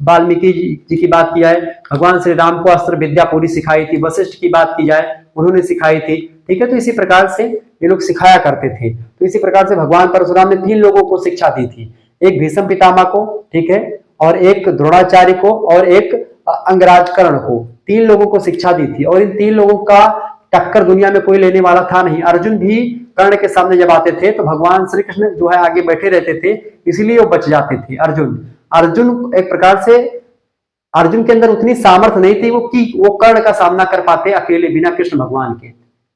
वाल्मीकि जी की बात की जाए, भगवान श्री राम को अस्त्र विद्या पूरी सिखाई थी। वशिष्ठ की बात की जाए, उन्होंने सिखाई थी। ठीक है, तो इसी प्रकार से ये लोग सिखाया करते थे। तो इसी प्रकार से भगवान परशुराम ने 3 लोगों को शिक्षा दी थी, एक भीष्म पितामह को, ठीक है, और एक द्रोणाचार्य को, और एक अंगराज कर्ण को। 3 लोगों को शिक्षा दी थी, और इन 3 लोगों का टक्कर दुनिया में कोई लेने वाला था नहीं। अर्जुन भी कर्ण के सामने जब आते थे तो भगवान श्री कृष्ण जो है आगे बैठे रहते थे, इसलिए वो बच जाते थे। अर्जुन एक प्रकार से, अर्जुन के अंदर उतनी सामर्थ्य नहीं थी वो कि वो कर्ण का सामना कर पाते अकेले बिना कृष्ण भगवान के।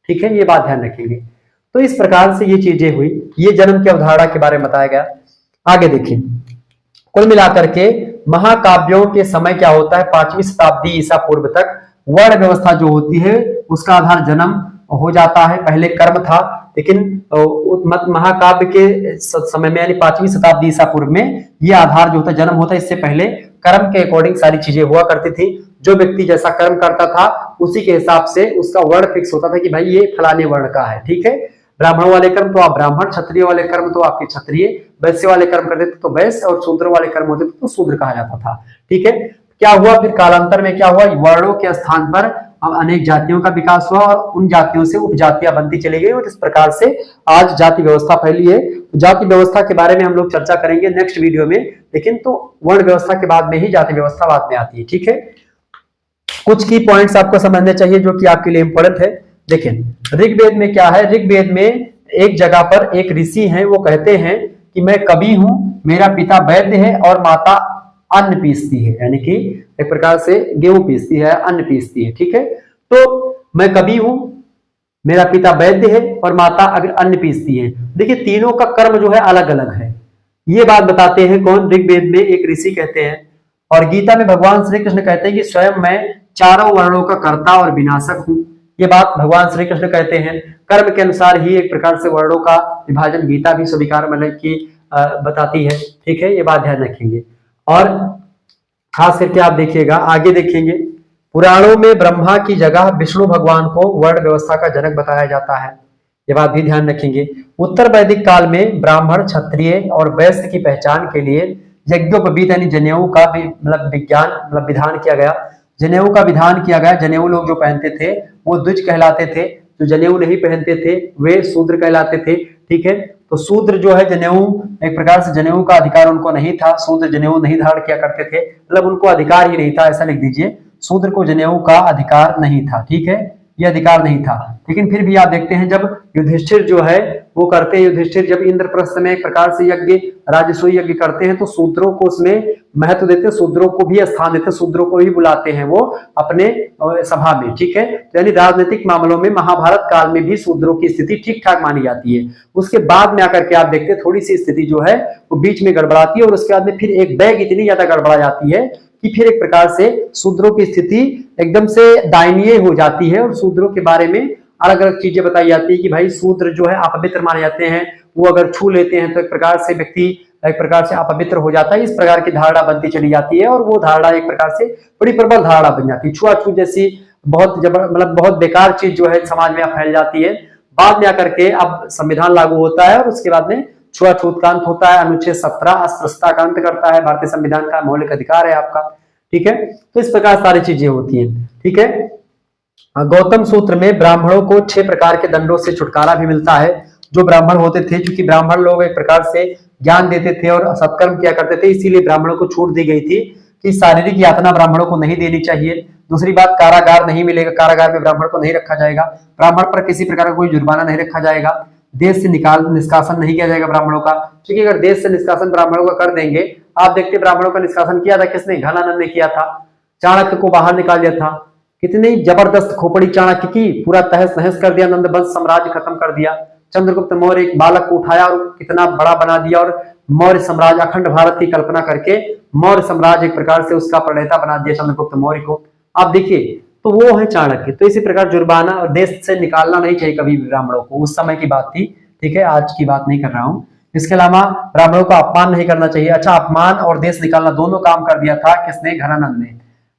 ठीक है, ये बात ध्यान रखेंगे। तो इस प्रकार से ये चीजें हुई, ये जन्म की अवधारणा के बारे में बताया गया। आगे देखिए, कुल मिलाकर के महाकाव्यों के समय क्या होता है, 5वीं शताब्दी ईसा पूर्व तक वर्ण व्यवस्था जो होती है उसका आधार जन्म हो जाता है। पहले कर्म था, लेकिन महाकाव्य के समय में यानी 5वीं शताब्दी ईसा पूर्व में ये आधार जो होता है जन्म होता है। इससे पहले कर्म के अकॉर्डिंग सारी चीजें हुआ करती थी। जो व्यक्ति जैसा कर्म करता था उसी के हिसाब से उसका वर्ण फिक्स होता था कि भाई ये फलाने वर्ण का है। ठीक है, ब्राह्मण वाले कर्म तो आप ब्राह्मण, क्षत्रिय वाले कर्म तो आपके क्षत्रिय, वैश्य वाले कर्म करते थे तो वैश्य, और शूद्र वाले कर्म होते थे तो शूद्र कहा जाता था। ठीक है, क्या हुआ फिर कालांतर में, क्या हुआ, वर्णों के स्थान पर अनेक जातियों का विकास हुआ और उन जातियों से उपजातियां बनती चली गई, और इस प्रकार से आज जाति व्यवस्था फैली है। जाति व्यवस्था के बारे में हम लोग चर्चा करेंगे नेक्स्ट वीडियो में, लेकिन तो वर्ण व्यवस्था के बाद में ही जाति व्यवस्था बाद में आती है। ठीक है, कुछ की पॉइंट्स आपको समझने चाहिए जो कि आपके लिए इंपॉर्टेंट है। देखिए, ऋग्वेद में क्या है, ऋग्वेद में एक जगह पर एक ऋषि हैं, वो कहते हैं कि मैं कवि हूं, मेरा पिता वैद्य है और माता अन्न पीसती है, यानी कि एक प्रकार से गेहूं पीसती है, अन्न पीसती है। ठीक है, तो मैं कवि हूं, मेरा पिता वैद्य है और माता अगर अन्न पीसती है। देखिए, तीनों का कर्म जो है अलग अलग है। ये बात बताते हैं कौन, ऋग्वेद में एक ऋषि कहते हैं। और गीता में भगवान श्री कृष्ण कहते हैं कि स्वयं मैं चारों वर्णों का कर्ता और विनाशक हूं। ये बात भगवान श्री कृष्ण कहते हैं। कर्म के अनुसार ही एक प्रकार से वर्णों का विभाजन गीता भी स्वीकार मतलब की बताती है। ठीक है, ये बात ध्यान रखेंगे। और खास करके आप देखिएगा, आगे देखेंगे, पुराणों में ब्रह्मा की जगह विष्णु भगवान को वर्ण व्यवस्था का जनक बताया जाता है। ये बात भी ध्यान रखेंगे। उत्तर वैदिक काल में ब्राह्मण, क्षत्रिय और वैश्य की पहचान के लिए यज्ञोपवीत यानी जनेऊ का भी मतलब विज्ञान मतलब विधान किया गया। जनेऊ का विधान किया गया। जनेऊ लोग जो पहनते थे वो द्विज कहलाते थे। जो जनेऊ नहीं पहनते थे वे शूद्र कहलाते थे। ठीक है, तो शूद्र जो है जनेऊ, एक प्रकार से जनेऊ का अधिकार उनको नहीं था, शूद्र जनेऊ नहीं धारण किया करते थे, मतलब उनको अधिकार ही नहीं था, ऐसा लिख दीजिए, शूद्र को जनेऊ का अधिकार नहीं था। ठीक है, ये अधिकार नहीं था। लेकिन फिर भी आप देखते हैं जब युधिष्ठिर जो है वो करते हैं, युधिष्ठिर जब इंद्रप्रस्थ में एक प्रकार से यज्ञ, राजसूय यज्ञ करते हैं तो शूद्रों को उसमें महत्व देते, शूद्रों को भी स्थान देते, शूद्रों को भी बुलाते हैं वो अपने सभा में। ठीक है, तो यानी राजनीतिक मामलों में महाभारत काल में भी शूद्रों की स्थिति ठीक ठाक मानी जाती है। उसके बाद में आकर के आप देखते हैं थोड़ी सी स्थिति जो है वो बीच में गड़बड़ाती है और उसके बाद में फिर एक बैग इतनी ज्यादा गड़बड़ा जाती है कि फिर एक प्रकार से शूद्रों की स्थिति एकदम से दयनीय हो जाती है और शूद्रों के बारे में अलग अलग चीजें बताई जाती है कि भाई शूद्र जो है अपवित्र माने जाते हैं, वो अगर छू लेते हैं तो एक प्रकार से व्यक्ति एक प्रकार से अपवित्र हो जाता है। इस प्रकार की धारणा बनती चली जाती है और वो धारणा एक प्रकार से बड़ी प्रबल धारणा बन जाती है। छुआछूत जैसी बहुत मतलब बहुत बेकार चीज जो है समाज में फैल जाती है। बाद में आकर के अब संविधान लागू होता है और उसके बाद में छुआछूत का अंत होता है। अनुच्छेद 17 अस्पृश्यता का अंत करता है, भारतीय संविधान का मौलिक अधिकार है आपका। ठीक है, तो इस प्रकार सारी चीजें होती हैं। ठीक है, गौतम सूत्र में ब्राह्मणों को 6 प्रकार के दंडों से छुटकारा भी मिलता है। जो ब्राह्मण होते थे, क्योंकि ब्राह्मण लोग एक प्रकार से ज्ञान देते थे और सत्कर्म किया करते थे, इसीलिए ब्राह्मणों को छूट दी गई थी कि शारीरिक यातना ब्राह्मणों को नहीं देनी चाहिए। दूसरी बात, कारागार नहीं मिलेगा, कारागार में ब्राह्मण को नहीं रखा जाएगा, ब्राह्मण पर किसी प्रकार का कोई जुर्माना नहीं रखा जाएगा, देश से निष्कासन नहीं किया जाएगा ब्राह्मणों का, क्योंकि अगर देश से निष्कासन ब्राह्मणों का कर देंगे, आप देखते ब्राह्मणों का निष्कासन किया था किसने, घनानंद ने किया था, चाणक्य को बाहर निकाल दिया था, कितनी जबरदस्त खोपड़ी चाणक्य की, पूरा तहस नहस कर दिया, नंद वंश साम्राज्य खत्म कर दिया। चंद्रगुप्त मौर्य एक बालक को उठाया और कितना बड़ा बना दिया और मौर्य साम्राज्य, अखंड भारत की कल्पना करके मौर्य साम्राज्य एक प्रकार से उसका प्रणेता बना दिया चंद्रगुप्त मौर्य को। आप देखिए, तो वो है चाणक्य। तो इसी प्रकार जुर्माना और देश से निकालना नहीं चाहिए कभी भी ब्राह्मणों को, उस समय की बात थी। ठीक है, आज की बात नहीं कर रहा हूं। इसके अलावा ब्राह्मणों का अपमान नहीं करना चाहिए। अच्छा, अपमान और देश निकालना दोनों काम कर दिया था किसने, घनानंद ने।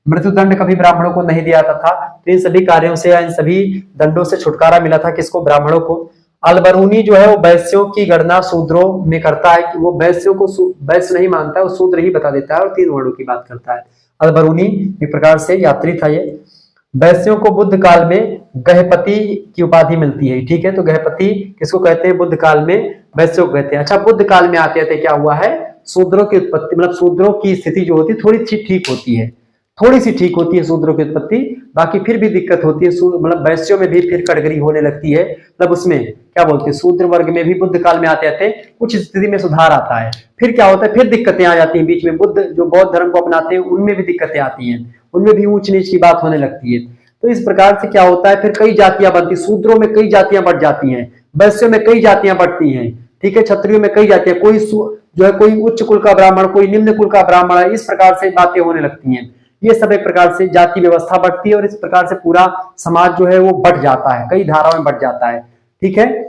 मृत्युदंड कभी ब्राह्मणों को नहीं दिया था। तो इन सभी कार्यों से, इन सभी दंडों से छुटकारा मिला था किसको, ब्राह्मणों को। अलबरूनी जो है वो वैश्यों की गणना शूद्रों में करता है कि वो वैश्यों को वैश्य नहीं मानता है, वो शूद्र ही बता देता है और 3 वर्णों की बात करता है। अलबरूनी एक प्रकार से यात्री था ये। वैश्यों को बुद्ध काल में गहपति की उपाधि मिलती है। ठीक है, तो गहपति किसको कहते हैं, बुद्ध काल में वैश्यों को कहते हैं। अच्छा, बुद्ध काल में आते आते क्या हुआ है, शूद्रों की उत्पत्ति, मतलब शूद्रों की स्थिति जो होती है थोड़ी सी ठीक होती है, थोड़ी सी ठीक होती है शूद्रों की उत्पत्ति। बाकी फिर भी दिक्कत होती है, मतलब वैश्यों में भी फिर कटगरी होने लगती है, मतलब उसमें क्या बोलते हैं, शूद्र वर्ग में भी बुद्ध काल में आते आते कुछ स्थिति में सुधार आता है। फिर क्या होता है, फिर दिक्कतें आ जाती हैं बीच में। बुद्ध जो बौद्ध धर्म को अपनाते हैं उनमें भी दिक्कतें आती हैं, उनमें भी ऊंच नीच की बात होने लगती है। तो इस प्रकार से क्या होता है, फिर कई जातियां बनती, शूद्रों में कई जातियां बढ़ जाती हैं, वैश्यों में कई जातियां बढ़ती हैं। ठीक है, क्षत्रियों में कई जातियां, कोई जो है कोई उच्च कुल का ब्राह्मण, कोई निम्न कुल का ब्राह्मण है, इस प्रकार से बातें होने लगती हैं। ये सब एक प्रकार से जाति व्यवस्था बढ़ती है और इस प्रकार से पूरा समाज जो है वो बढ़ जाता है, कई धाराओं में बढ़ जाता है। ठीक है,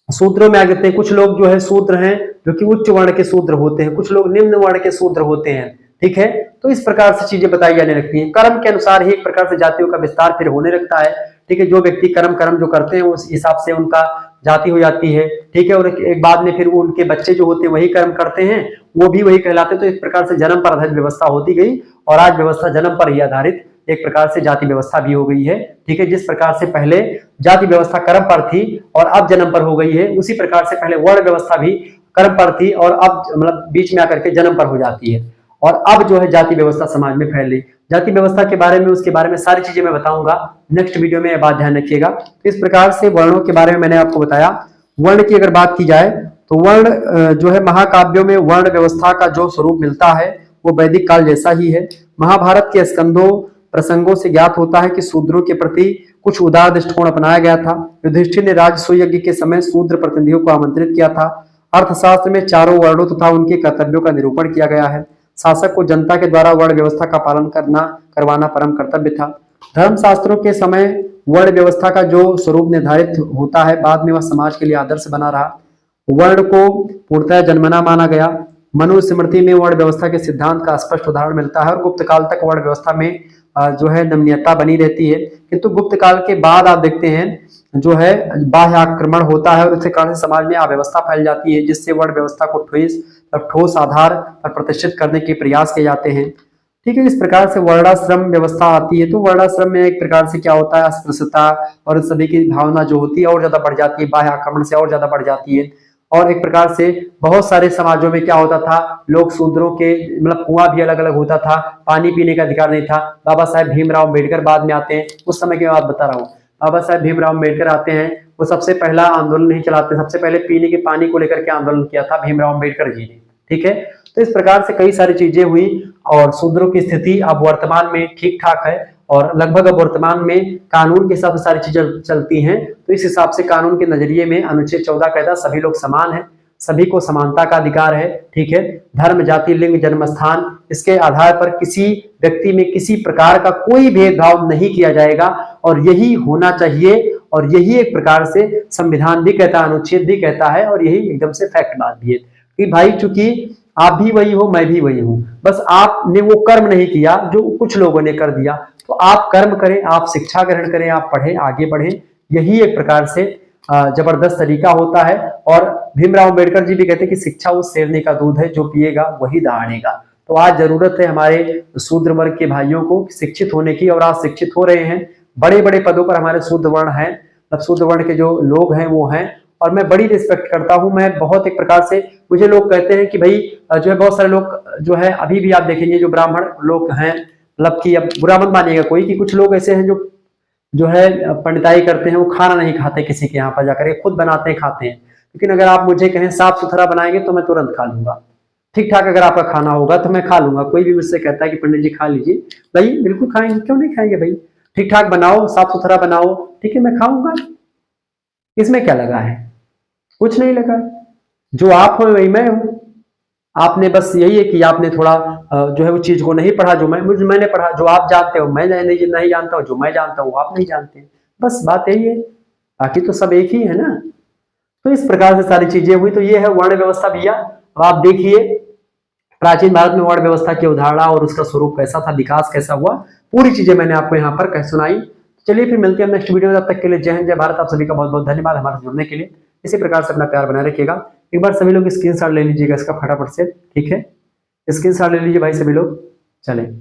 शूद्रों में आ जाते हैं, कुछ लोग जो है शूद्र हैं जो कि उच्च वर्ण के शूद्र होते हैं, कुछ लोग निम्न वर्ण के शूद्र होते हैं। ठीक है, तो इस प्रकार से चीजें बताई जाने लगती हैं। कर्म के अनुसार ही एक प्रकार से जातियों का विस्तार फिर होने लगता है। ठीक है, जो व्यक्ति कर्म जो करते हैं उस हिसाब से उनका जाति हो जाती है। ठीक है, और एक बाद में फिर वो उनके बच्चे जो होते हैं वही कर्म करते हैं, वो भी वही कहलाते हैं। तो इस प्रकार से जन्म पर आधारित व्यवस्था होती गई और आज व्यवस्था जन्म पर ही आधारित एक प्रकार से जाति व्यवस्था भी हो गई है। ठीक है, जिस प्रकार से पहले जाति व्यवस्था कर्म पर थी और अब जन्म पर हो गई है, उसी प्रकार से पहले वर्ण व्यवस्था भी कर्म पर थी और अब मतलब बीच में आकर के जन्म पर हो जाती है और अब जो है जाति व्यवस्था समाज में फैल रही। जाति व्यवस्था के बारे में, उसके बारे में सारी चीजें मैं बताऊंगा नेक्स्ट वीडियो में, बात ध्यान रखिएगा। तो इस प्रकार से वर्णों के बारे में मैंने आपको बताया। वर्ण की अगर बात की जाए तो वर्ण जो है महाकाव्यों में वर्ण व्यवस्था का जो स्वरूप मिलता है वो वैदिक काल जैसा ही है। महाभारत के स्कंदों प्रसंगों से ज्ञात होता है कि शूद्रों के प्रति कुछ उदार दृष्टिकोण अपनाया गया था। युधिष्ठिर ने राजसूय यज्ञ के समय शूद्र प्रतिनिधियों को आमंत्रित किया था। अर्थशास्त्र में चारों वर्णों तथा उनके कर्तव्यों का निरूपण किया गया है। शासक को जनता के द्वारा वर्ण व्यवस्था का पालन करवाना परम कर्तव्य था। धर्मशास्त्रों के समय वर्ण व्यवस्था का जो स्वरूप निर्धारित होता है, बाद में वह समाज के लिए आदर्श बना रहा। वर्ण को पूर्णतः जन्मना माना गया। मनुस्मृति में वर्ण व्यवस्था के सिद्धांत का स्पष्ट उदाहरण मिलता है और गुप्त काल तक वर्ण व्यवस्था में जो है नमनीयता बनी रहती है। किंतु गुप्त काल के बाद आप देखते हैं जो है बाह्य आक्रमण होता है और उसके कारण समाज में अव्यवस्था फैल जाती है, जिससे वर्ण व्यवस्था को ठोस आधार पर प्रतिष्ठित करने के प्रयास किए जाते हैं। ठीक है। इस प्रकार से वर्णाश्रम व्यवस्था आती है। तो वर्णाश्रम में एक प्रकार से क्या होता है, अस्पृश्यता और सभी की भावना जो होती है और ज्यादा बढ़ जाती है, बाह्य आक्रमण से और ज्यादा बढ़ जाती है। और एक प्रकार से बहुत सारे समाजों में क्या होता था, लोग शूद्रों के मतलब कुआं भी अलग अलग होता था, पानी पीने का अधिकार नहीं था। बाबा साहेब भीमराव अम्बेडकर बाद में आते हैं, उस समय की बात बता रहा हूँ। बाबा साहेब भीमराव अम्बेडकर आते हैं, वो सबसे पहला आंदोलन नहीं चलाते, सबसे पहले पीने के पानी को लेकर के आंदोलन किया था भीमराव अम्बेडकर जी ने। ठीक है। तो इस प्रकार से कई सारी चीजें हुई और शूद्रों की स्थिति अब वर्तमान में ठीक ठाक है और लगभग अब वर्तमान में कानून के हिसाब से सारी चीजें चलती हैं। तो इस हिसाब से कानून के नजरिए में अनुच्छेद 14 कहता है सभी लोग समान हैं, सभी को समानता का अधिकार है। ठीक है। धर्म, जाति, लिंग, जन्म स्थान, इसके आधार पर किसी व्यक्ति में किसी प्रकार का कोई भेदभाव नहीं किया जाएगा और यही होना चाहिए। और यही एक प्रकार से संविधान भी कहता है, अनुच्छेद भी कहता है और यही एकदम से फैक्ट बात भी है कि भाई चूंकि आप भी वही हो, मैं भी वही हूं, बस आपने वो कर्म नहीं किया जो कुछ लोगों ने कर दिया। तो आप कर्म करें, आप शिक्षा ग्रहण करें, आप पढ़ें, आगे बढ़ें, यही एक प्रकार से जबरदस्त तरीका होता है। और भीमराव अम्बेडकर जी भी कहते हैं कि शिक्षा उस शेरनी का दूध है, जो पिएगा वही दहाड़ेगा। तो आज जरूरत है हमारे शूद्र वर्ग के भाइयों को शिक्षित होने की और आज शिक्षित हो रहे हैं। बड़े बड़े पदों पर हमारे शूद्र वर्ण हैं, मतलब शूद्र वर्ण के जो लोग हैं वो हैं और मैं बड़ी रिस्पेक्ट करता हूं। मैं बहुत एक प्रकार से, मुझे लोग कहते हैं कि भाई जो है बहुत सारे लोग जो है अभी भी आप देखेंगे जो ब्राह्मण लोग हैं, मतलब कि अब बुरा मत मानिएगा कोई, कि कुछ लोग ऐसे हैं जो है पंडिताई करते हैं, वो खाना नहीं खाते किसी के यहाँ पर जाकर, खुद बनाते हैं खाते हैं। लेकिन अगर आप मुझे कहें साफ सुथरा बनाएंगे तो मैं तुरंत खा लूंगा। ठीक ठाक अगर आपका खाना होगा तो मैं खा लूंगा। कोई भी मुझसे कहता है कि पंडित जी खा लीजिए, भाई बिल्कुल खाएंगे, क्यों नहीं खाएंगे भाई। ठीक ठाक बनाओ, साफ सुथरा बनाओ, ठीक है, मैं खाऊंगा। इसमें क्या लगा है, कुछ नहीं लगा। जो आप हो वही मैं हूं। आपने बस यही है कि आपने थोड़ा जो है वो चीज को नहीं पढ़ा जो मैंने पढ़ा। जो आप जानते हो मैं नहीं जानता हूं, जो मैं जानता हूं आप नहीं जानते। बस बात यही है, बाकी तो सब एक ही है ना। तो इस प्रकार से सारी चीजें हुई। तो ये है वर्ण व्यवस्था भैया। अब आप देखिए प्राचीन भारत में वर्ण व्यवस्था की अवधारणा और उसका स्वरूप कैसा था, विकास कैसा हुआ, पूरी चीजें मैंने आपको यहाँ पर कह सुनाई। चलिए फिर मिलते हैं नेक्स्ट वीडियो में। तब तक के लिए जय हिंद, जय भारत। आप सभी का बहुत बहुत धन्यवाद हमारे जुड़ने के लिए। इसी प्रकार से अपना प्यार बनाए रखिएगा। एक बार सभी लोग स्क्रीनशॉट ले लीजिएगा इसका फटाफट से, ठीक है, स्क्रीनशॉट ले लीजिए भाई सभी लोग। चलें।